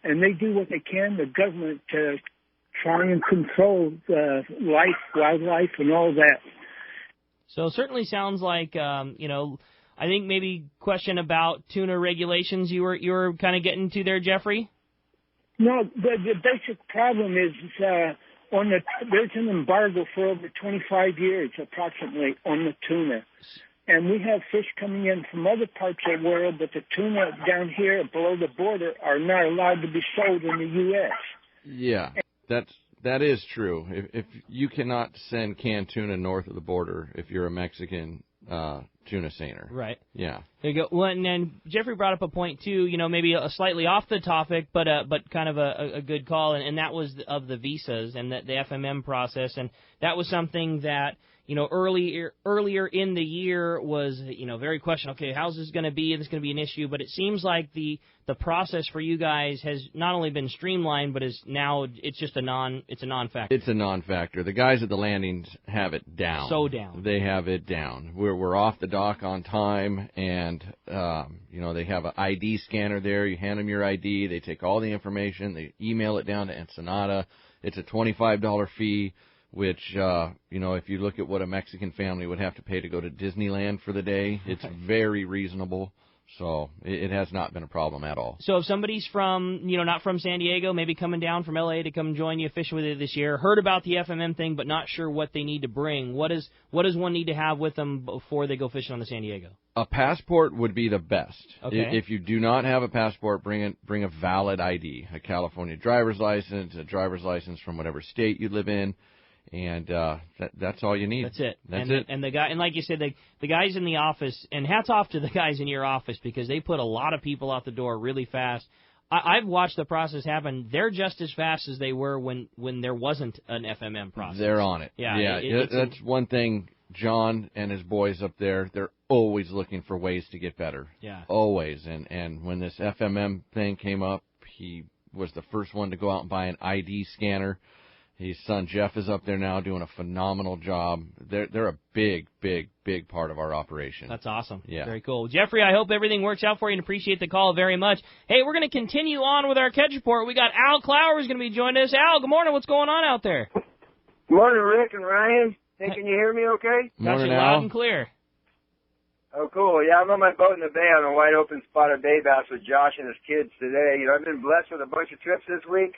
[SPEAKER 19] And they do what they can, the government, to try and control wildlife, and all that.
[SPEAKER 2] So it certainly sounds like, I think maybe question about tuna regulations you were kind of getting to there, Jeffrey?
[SPEAKER 19] No, the basic problem is there's an embargo for over 25 years, approximately, on the tuna. And we have fish coming in from other parts of the world, but the tuna down here below the border are not allowed to be sold in the U.S.
[SPEAKER 6] Yeah, that is true. If you cannot send canned tuna north of the border, if you're a Mexican, tuna seiner.
[SPEAKER 2] Right.
[SPEAKER 6] Yeah.
[SPEAKER 2] There you go. Well, and then Jeffrey brought up a point too. Maybe a slightly off the topic, but kind of a good call, and that was of the visas and the FMM process, and that was something that earlier in the year was very questionable. Okay, how's this going to be? Is this going to be an issue? But it seems like the process for you guys has not only been streamlined, but is now it's a non-factor. It's a
[SPEAKER 6] non-factor. The guys at the landings have it down.
[SPEAKER 2] So down.
[SPEAKER 6] They have it down. We're off the dock on time, and they have an ID scanner there. You hand them your ID. They take all the information. They email it down to Ensenada. It's a $25 fee. Which, if you look at what a Mexican family would have to pay to go to Disneyland for the day, it's very reasonable. So it has not been a problem at all.
[SPEAKER 2] So if somebody's from, not from San Diego, maybe coming down from L.A. to come join you fishing with you this year, heard about the FMM thing but not sure what they need to bring, what does one need to have with them before they go fishing on the San Diego?
[SPEAKER 6] A passport would be the best.
[SPEAKER 2] Okay.
[SPEAKER 6] If you do not have a passport, bring a valid ID, a California driver's license, a driver's license from whatever state you live in. And that's all you need.
[SPEAKER 2] That's it.
[SPEAKER 6] That's it.
[SPEAKER 2] And the guy, and like you said, the guys in the office, and hats off to the guys in your office because they put a lot of people out the door really fast. I've watched the process happen. They're just as fast as they were when there wasn't an FMM process.
[SPEAKER 6] They're on it.
[SPEAKER 2] Yeah.
[SPEAKER 6] That's one thing. John and his boys up there, they're always looking for ways to get better.
[SPEAKER 2] Yeah.
[SPEAKER 6] Always. And when this FMM thing came up, he was the first one to go out and buy an ID scanner. His son Jeff is up there now doing a phenomenal job. They're a big part of our operation.
[SPEAKER 2] That's awesome.
[SPEAKER 6] Yeah.
[SPEAKER 2] Very cool. Jeffrey, I hope everything works out for you and appreciate the call very much. Hey, we're going to continue on with our catch report. We got Al Clowers going to be joining us. Al, good morning. What's going on out there?
[SPEAKER 20] Good morning, Rick and Ryan. Hey, can you hear me okay?
[SPEAKER 2] Got you loud and clear.
[SPEAKER 20] Oh, cool. Yeah, I'm on my boat in the bay on a wide open spotted bay bass with Josh and his kids today. I've been blessed with a bunch of trips this week.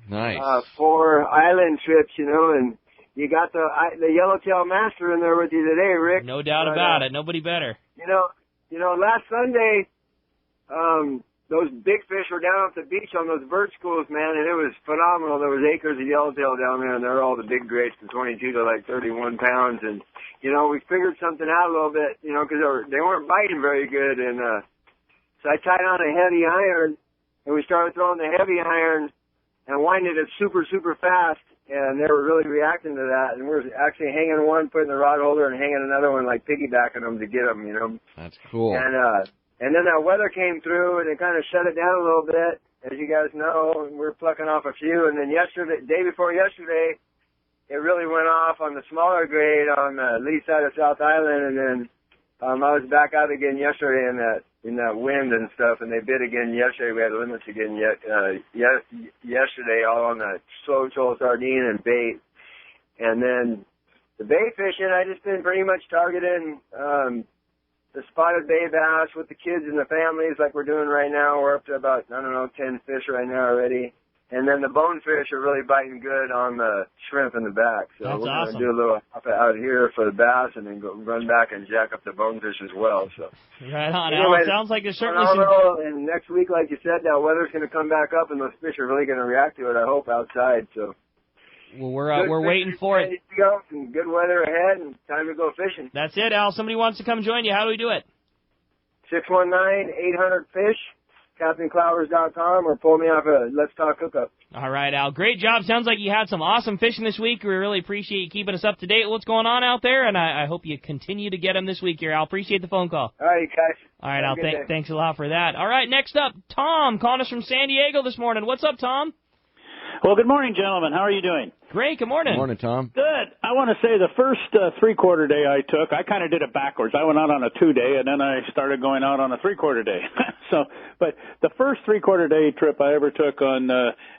[SPEAKER 6] Nice.
[SPEAKER 20] 4 island trips, and you got the yellowtail master in there with you today, Rick.
[SPEAKER 2] No doubt about it. Nobody better.
[SPEAKER 20] Last Sunday, those big fish were down at the beach on those bird schools, man, and it was phenomenal. There was acres of yellowtail down there, and they're all the big greats from 22 to like 31 pounds. And, we figured something out a little bit, because they weren't biting very good. And so I tied on a heavy iron, and we started throwing the heavy iron and winding it super, super fast, and they were really reacting to that. And we were actually hanging one, putting the rod holder, and hanging another one, like piggybacking them to get them,
[SPEAKER 6] That's cool.
[SPEAKER 20] And then that weather came through, and it kind of shut it down a little bit, as you guys know. And we're plucking off a few. And then day before yesterday, it really went off on the smaller grade on the lee side of South Island, and then I was back out again yesterday in that wind and stuff, and they bid again yesterday. We had limits again yesterday, all on the slow troll sardine and bait. And then the bait fishing, I just been pretty much targeting the spotted bay bass with the kids and the families like we're doing right now. We're up to about, 10 fish right now already. And then the bonefish are really biting good on the shrimp in the back. So
[SPEAKER 2] That's
[SPEAKER 20] we're
[SPEAKER 2] awesome.
[SPEAKER 20] going to do a little out here for the bass and then run back and jack up the bonefish as well. So
[SPEAKER 2] right on,
[SPEAKER 20] anyway,
[SPEAKER 2] Al. It sounds like there's certainly
[SPEAKER 20] And next week, like you said, that weather's going to come back up and those fish are really going to react to it, I hope, outside. So
[SPEAKER 2] well, we're waiting for it.
[SPEAKER 20] Some good weather ahead and time to go fishing.
[SPEAKER 2] That's it, Al. Somebody wants to come join you. How do we do it?
[SPEAKER 20] 619-800-FISH. CaptainClowers.com or pull me off a Let's Talk Hookup.
[SPEAKER 2] All right, Al. Great job. Sounds like you had some awesome fishing this week. We really appreciate you keeping us up to date with what's going on out there, and I hope you continue to get them this week here, Al. Appreciate the phone call.
[SPEAKER 20] All right, guys.
[SPEAKER 2] All right, Al. Thanks a lot for that. All right, next up, Tom calling us from San Diego this morning. What's up, Tom?
[SPEAKER 21] Well, good morning, gentlemen. How are you doing?
[SPEAKER 2] Great. Good morning.
[SPEAKER 6] Good morning, Tom.
[SPEAKER 21] Good. I want to say the first three-quarter day I took, I kind of did it backwards. I went out on a 2-day, and then I started going out on a three-quarter day. But the first three-quarter day trip I ever took on,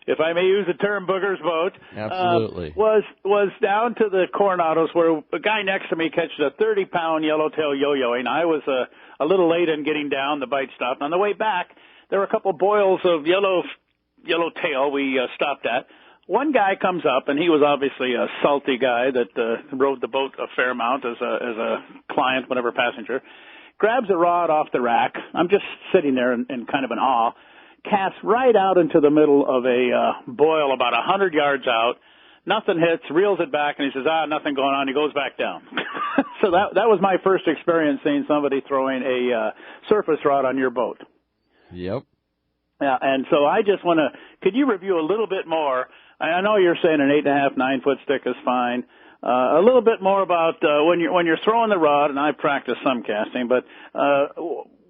[SPEAKER 21] if I may use the term, Booger's boat,
[SPEAKER 6] absolutely,
[SPEAKER 21] was down to the Coronados where a guy next to me catches a 30-pound yellowtail yo-yoing. I was a little late in getting down. The bite stopped. On the way back, there were a couple boils of yellowtail we stopped at. One guy comes up, and he was obviously a salty guy that rode the boat a fair amount as a client, whatever passenger, grabs a rod off the rack. I'm just sitting there in kind of an awe, casts right out into the middle of a boil about 100 yards out. nothing hits, reels it back, and he says, nothing going on. He goes back down. So that was my first experience seeing somebody throwing a surface rod on your boat.
[SPEAKER 6] Yep.
[SPEAKER 21] Yeah, and so I just want to, could you review a little bit more? I know you're saying an 8.5, 9-foot stick is fine. A little bit more about when you're throwing the rod, and I practice some casting, but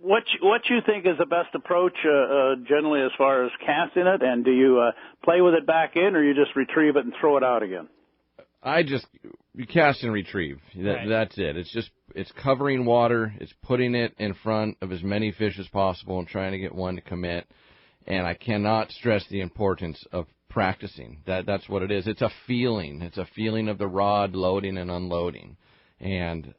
[SPEAKER 21] what you think is the best approach generally as far as casting it, and do you play with it back in, or you just retrieve it and throw it out again?
[SPEAKER 6] You cast and retrieve. That's it. It's covering water. It's putting it in front of as many fish as possible and trying to get one to commit. And I cannot stress the importance of practicing. That's what it is. It's a feeling. It's a feeling of the rod loading and unloading. And,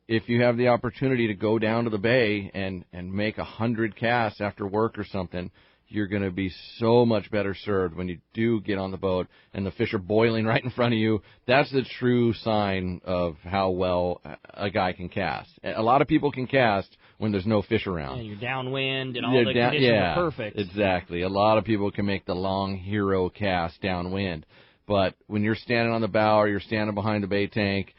[SPEAKER 6] if you have the opportunity to go down to the bay and make 100 casts after work or something, you're going to be so much better served when you do get on the boat and the fish are boiling right in front of you. That's the true sign of how well a guy can cast. A lot of people can cast when there's no fish around.
[SPEAKER 2] And you're downwind and all the conditions are perfect.
[SPEAKER 6] Exactly. A lot of people can make the long hero cast downwind. But when you're standing on the bow or you're standing behind the bait tank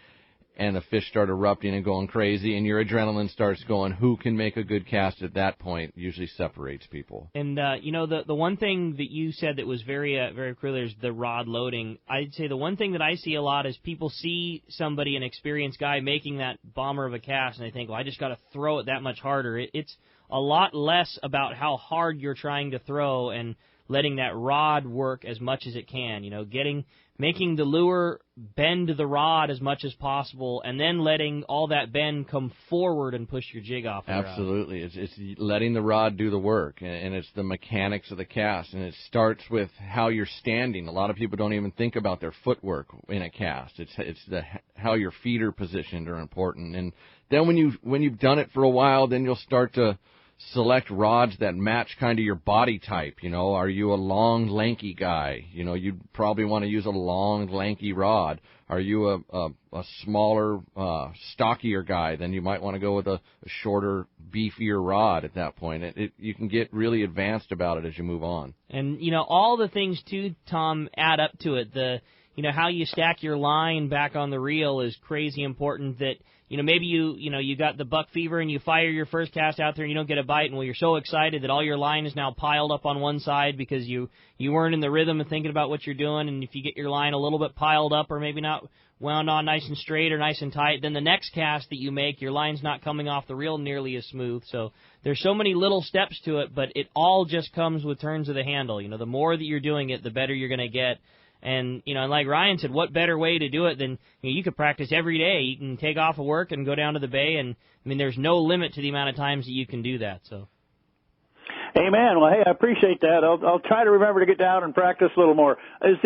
[SPEAKER 6] and the fish start erupting and going crazy and your adrenaline starts going, who can make a good cast at that point usually separates people.
[SPEAKER 2] And, the one thing that you said that was very clear is the rod loading. I'd say the one thing that I see a lot is people see somebody, an experienced guy, making that bomber of a cast, and they think, well, I just got to throw it that much harder. It's a lot less about how hard you're trying to throw and letting that rod work as much as it can, making the lure bend the rod as much as possible, and then letting all that bend come forward and push your jig off the
[SPEAKER 6] Absolutely. Rod. It's letting the rod do the work, and it's the mechanics of the cast, and it starts with how you're standing. A lot of people don't even think about their footwork in a cast. It's how your feet are positioned are important, and then when you've done it for a while, then you'll start to select rods that match kind of your body type. Are you a long, lanky guy? You'd probably want to use a long, lanky rod. Are you a smaller, stockier guy? Then you might want to go with a shorter, beefier rod at that point. You can get really advanced about it as you move on.
[SPEAKER 2] And, all the things, too, Tom, add up to it. How you stack your line back on the reel is crazy important. That maybe you got the buck fever and you fire your first cast out there and you don't get a bite, and you're so excited that all your line is now piled up on one side because you weren't in the rhythm of thinking about what you're doing. And if you get your line a little bit piled up or maybe not wound on nice and straight or nice and tight, then the next cast that you make, your line's not coming off the reel nearly as smooth. So there's so many little steps to it, but it all just comes with turns of the handle. The more that you're doing it, the better you're going to get. And, and like Ryan said, what better way to do it than, you could practice every day. You can take off of work and go down to the bay, and, there's no limit to the amount of times that you can do that. So.
[SPEAKER 21] Amen. Well, hey, I appreciate that. I'll try to remember to get down and practice a little more. Is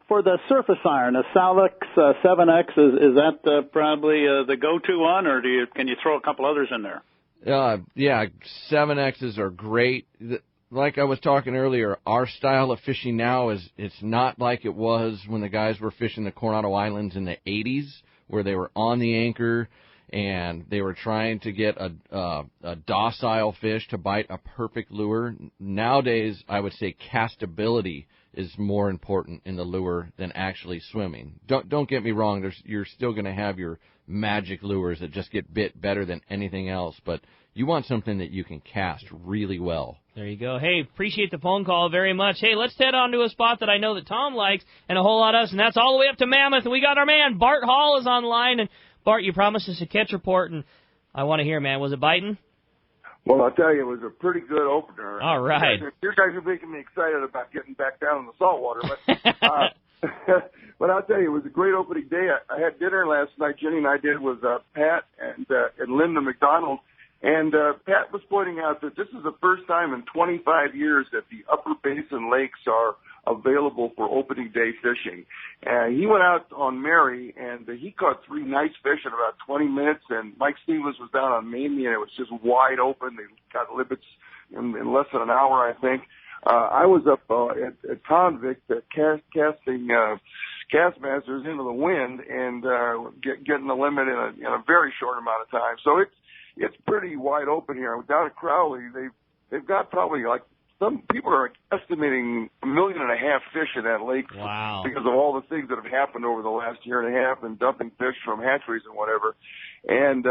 [SPEAKER 21] for the surface iron, the Salix 7X, is that probably the go-to one, or can you throw a couple others in there?
[SPEAKER 6] Yeah, 7Xs are great. Like I was talking earlier, our style of fishing now it's not like it was when the guys were fishing the Coronado Islands in the 80s, where they were on the anchor and they were trying to get a docile fish to bite a perfect lure. Nowadays, I would say castability is more important in the lure than actually swimming. Don't get me wrong, you're still going to have your magic lures that just get bit better than anything else, but you want something that you can cast really well.
[SPEAKER 2] There you go. Hey, appreciate the phone call very much. Hey, let's head on to a spot that I know that Tom likes and a whole lot of us, and that's all the way up to Mammoth. And we got our man, Bart Hall, is online. And, Bart, you promised us a catch report, and I want to hear, man. Was it biting?
[SPEAKER 1] Well, I'll tell you, it was a pretty good opener.
[SPEAKER 2] All right.
[SPEAKER 1] You guys are making me excited about getting back down in the saltwater. But, but I'll tell you, it was a great opening day. I had dinner last night. Jenny and I did with Pat and Linda McDonald. And Pat was pointing out that this is the first time in 25 years that the upper basin lakes are available for opening day fishing. He went out on Mary, and he caught 3 nice fish in about 20 minutes, and Mike Stevens was down on Mamie, and it was just wide open. They got limits in less than an hour, I think. I was up at Convict casting Castmasters into the wind and getting the limit in a very short amount of time. So it's pretty wide open here. Down at Crowley, they've got probably some people are estimating 1.5 million fish in that lake.
[SPEAKER 2] Wow.
[SPEAKER 1] Because of all the things that have happened over the last year and a half and dumping fish from hatcheries and whatever. And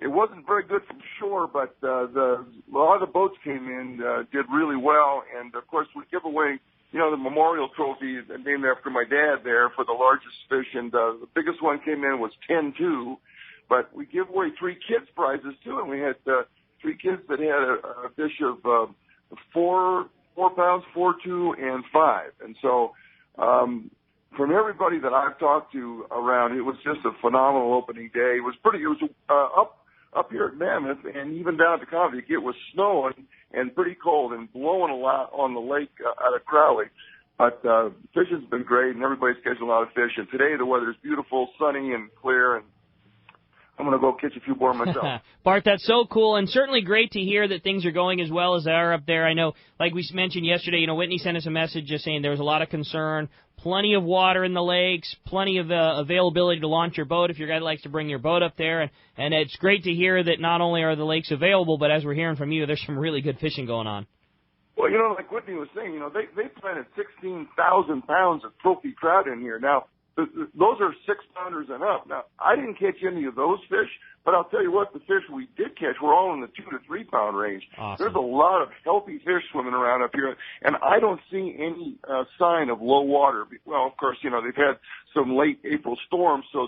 [SPEAKER 1] it wasn't very good from shore, but a lot of the boats came in, did really well. And, of course, we give away, the memorial trophy named after my dad there for the largest fish. And the biggest one came in was 10-2. But we give away 3 kids' prizes, too. And we had 3 kids that had a fish of 4 pounds, 4, 2, and 5. And so from everybody that I've talked to around, it was just a phenomenal opening day. It was up here at Mammoth and even down at the Convict, it was snowing and pretty cold and blowing a lot on the lake out of Crowley. But fishing's been great, and everybody's catching a lot of fish. And today the weather's beautiful, sunny and clear, and I'm going to go catch a few more myself.
[SPEAKER 2] Bart, that's so cool, and certainly great to hear that things are going as well as they are up there. I know, like we mentioned yesterday, Whitney sent us a message just saying there was a lot of concern, plenty of water in the lakes, plenty of availability to launch your boat if your guy likes to bring your boat up there. And it's great to hear that not only are the lakes available, but as we're hearing from you, there's some really good fishing going on.
[SPEAKER 1] Well, like Whitney was saying, they planted 16,000 pounds of trophy trout in here. Now, those are 6-pounders and up. Now, I didn't catch any of those fish, but I'll tell you what, the fish we did catch were all in the 2 to 3 pound range.
[SPEAKER 2] Awesome.
[SPEAKER 1] There's a lot of healthy fish swimming around up here, and I don't see any sign of low water. Well, of course, they've had some late April storms, so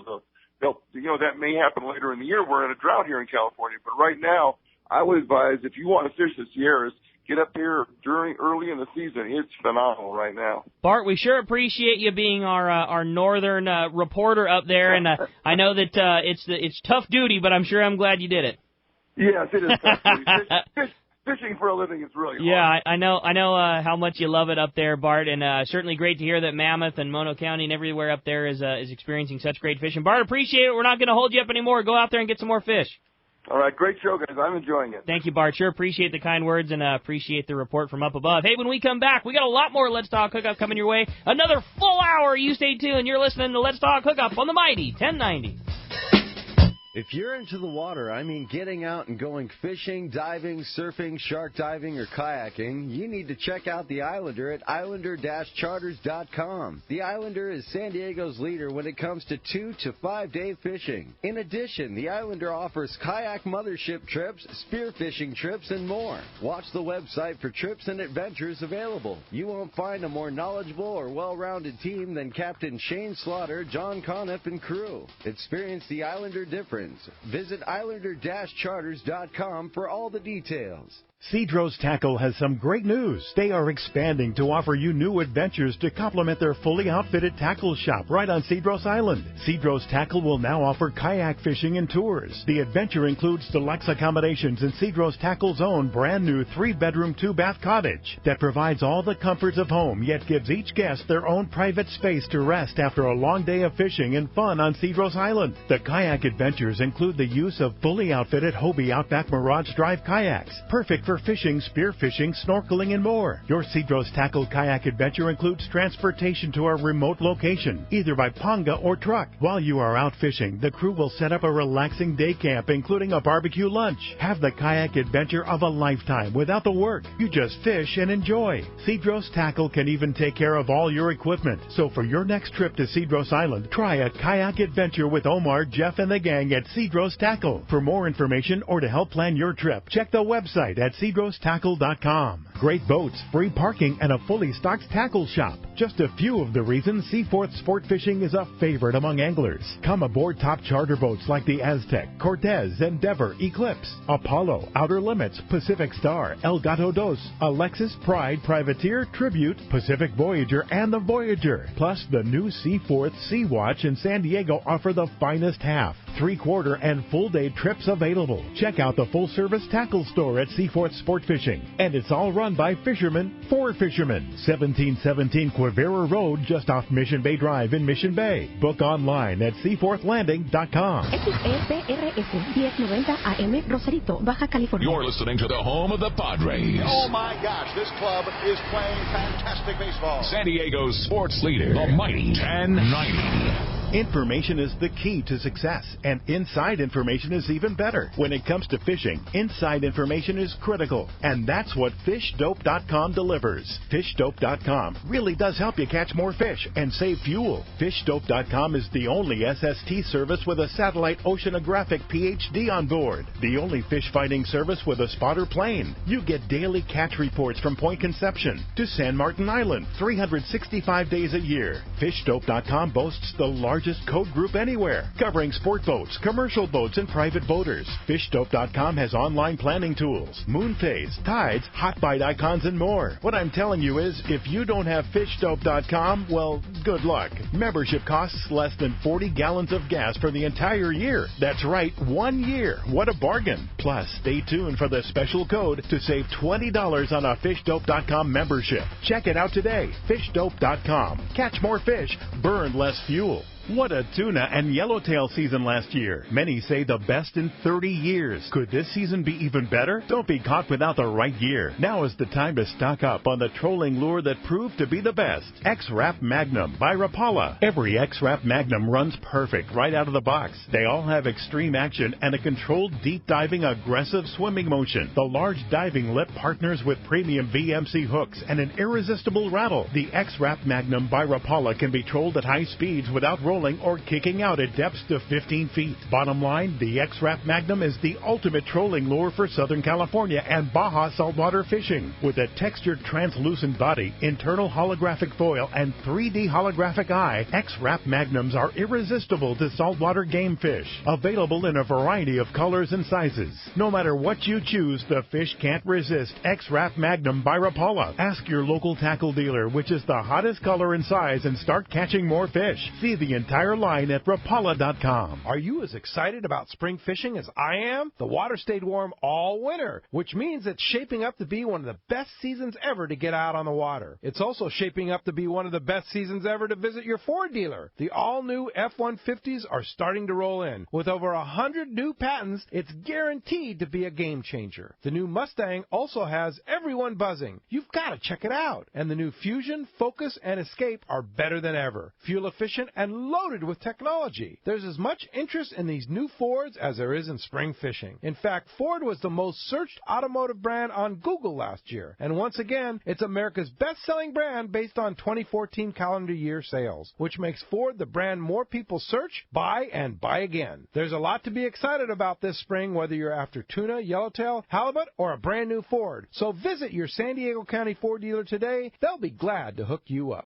[SPEAKER 1] that may happen later in the year. We're in a drought here in California, but right now, I would advise if you want to fish the Sierras, get up here early in the season. It's phenomenal right now.
[SPEAKER 2] Bart, we sure appreciate you being our northern reporter up there, and I know that it's tough duty, but I'm glad you did it.
[SPEAKER 1] Yes, it is tough duty. Fishing for a living is really hard.
[SPEAKER 2] Yeah, I know how much you love it up there, Bart, and certainly great to hear that Mammoth and Mono County and everywhere up there is experiencing such great fishing. Bart, appreciate it. We're not going to hold you up anymore. Go out there and get some more fish.
[SPEAKER 1] All right, great show, guys. I'm enjoying it.
[SPEAKER 2] Thank you, Bart. Sure appreciate the kind words and appreciate the report from up above. Hey, when we come back, we got a lot more Let's Talk Hookup coming your way. Another full hour. You stay tuned. You're listening to Let's Talk Hookup on the mighty 1090.
[SPEAKER 4] If you're into the water, I mean getting out and going fishing, diving, surfing, shark diving, or kayaking, you need to check out the Islander at islander-charters.com. The Islander is San Diego's leader when it comes to 2 to 5 day fishing. In addition, the Islander offers kayak mothership trips, spearfishing trips, and more. Watch the website for trips and adventures available. You won't find a more knowledgeable or well-rounded team than Captain Shane Slaughter, John Conniff, and crew. Experience the Islander difference. Visit islander-charters.com for all the details.
[SPEAKER 3] Cedros Tackle has some great news. They are expanding to offer you new adventures to complement their fully outfitted tackle shop right on Cedros Island. Cedros Tackle will now offer kayak fishing and tours. The adventure includes deluxe accommodations in Cedros Tackle's own brand new 3-bedroom, 2-bath cottage that provides all the comforts of home, yet gives each guest their own private space to rest after a long day of fishing and fun on Cedros Island. The kayak adventures include the use of fully outfitted Hobie Outback Mirage Drive kayaks, perfect for fishing, spearfishing, snorkeling, and more. Your Cedros Tackle kayak adventure includes transportation to a remote location, either by Ponga or truck. While you are out fishing, the crew will set up a relaxing day camp, including a barbecue lunch. Have the kayak adventure of a lifetime without the work. You just fish and enjoy. Cedros Tackle can even take care of all your equipment. So for your next trip to Cedros Island, try a kayak adventure with Omar, Jeff, and the gang at Cedros Tackle. For more information or to help plan your trip, check the website at cedrostackle.com. Great boats, free parking, and a fully stocked tackle shop. Just a few of the reasons Seaforth Sport Fishing is a favorite among anglers. Come aboard top charter boats like the Aztec, Cortez, Endeavor, Eclipse, Apollo, Outer Limits, Pacific Star, El Gato Dos, Alexis, Pride, Privateer, Tribute, Pacific Voyager, and the Voyager. Plus, the new Seaforth Sea Watch in San Diego offer the finest half, 3/4, and full-day trips available. Check out the full-service tackle store at Seaforth Sport Fishing, and it's all run by fishermen for fishermen. 1717 Quivira Road, just off Mission Bay Drive in Mission Bay. Book online at seaforthlanding.com.
[SPEAKER 16] XSPRS 1090 AM, Rosarito, Baja California.
[SPEAKER 17] You're listening to the home of the Padres.
[SPEAKER 22] Oh my gosh, this club is playing fantastic baseball.
[SPEAKER 17] San Diego's sports leader, the mighty 1090.
[SPEAKER 3] Information is the key to success, and inside information is even better. When it comes to fishing, inside information is critical, and that's what Fishdope.com delivers. Fishdope.com really does help you catch more fish and save fuel. Fishdope.com is the only SST service with a satellite oceanographic PhD on board. The only fish finding service with a spotter plane. You get daily catch reports from Point Conception to San Martin Island, 365 days a year. Fishdope.com boasts the largest code group anywhere, covering sport boats, commercial boats, and private boaters. Fishdope.com has online planning tools, moon phase, tides, hot bite icons, and more. What I'm telling you is, if you don't have Fishdope.com, well, good luck. Membership costs less than 40 gallons of gas for the entire year. That's right, 1 year. What a bargain. Plus, stay tuned for the special code to save $20 on a Fishdope.com membership. Check it out today. Fishdope.com. Catch more fish, burn less fuel. What a tuna and yellowtail season last year. Many say the best in 30 years. Could this season be even better? Don't be caught without the right gear. Now is the time to stock up on the trolling lure that proved to be the best. X-Rap Magnum by Rapala. Every X-Rap Magnum runs perfect right out of the box. They all have extreme action and a controlled deep diving aggressive swimming motion. The large diving lip partners with premium VMC hooks and an irresistible rattle. The X-Rap Magnum by Rapala can be trolled at high speeds without rolling or kicking out at depths to 15 feet. Bottom line, the X-Rap Magnum is the ultimate trolling lure for Southern California and Baja saltwater fishing. With a textured translucent body, internal holographic foil, and 3D holographic eye, X-Rap Magnums are irresistible to saltwater game fish. Available in a variety of colors and sizes. No matter what you choose, the fish can't resist X-Rap Magnum by Rapala. Ask your local tackle dealer which is the hottest color and size and start catching more fish. See the entire line at Rapala.com.
[SPEAKER 5] Are you as excited about spring fishing as I am? The water stayed warm all winter, which means it's shaping up to be one of the best seasons ever to get out on the water. It's also shaping up to be one of the best seasons ever to visit your Ford dealer. The all-new F-150s are starting to roll in. With over 100 new patents, it's guaranteed to be a game changer. The new Mustang also has everyone buzzing. You've got to check it out. And the new Fusion, Focus, and Escape are better than ever. Fuel efficient and loaded with technology. There's as much interest in these new Fords as there is in spring fishing. In fact, Ford was the most searched automotive brand on Google last year. And once again, it's America's best-selling brand based on 2014 calendar year sales, which makes Ford the brand more people search, buy, and buy again. There's a lot to be excited about this spring, whether you're after tuna, yellowtail, halibut, or a brand new Ford. So visit your San Diego County Ford dealer today. They'll be glad to hook you up.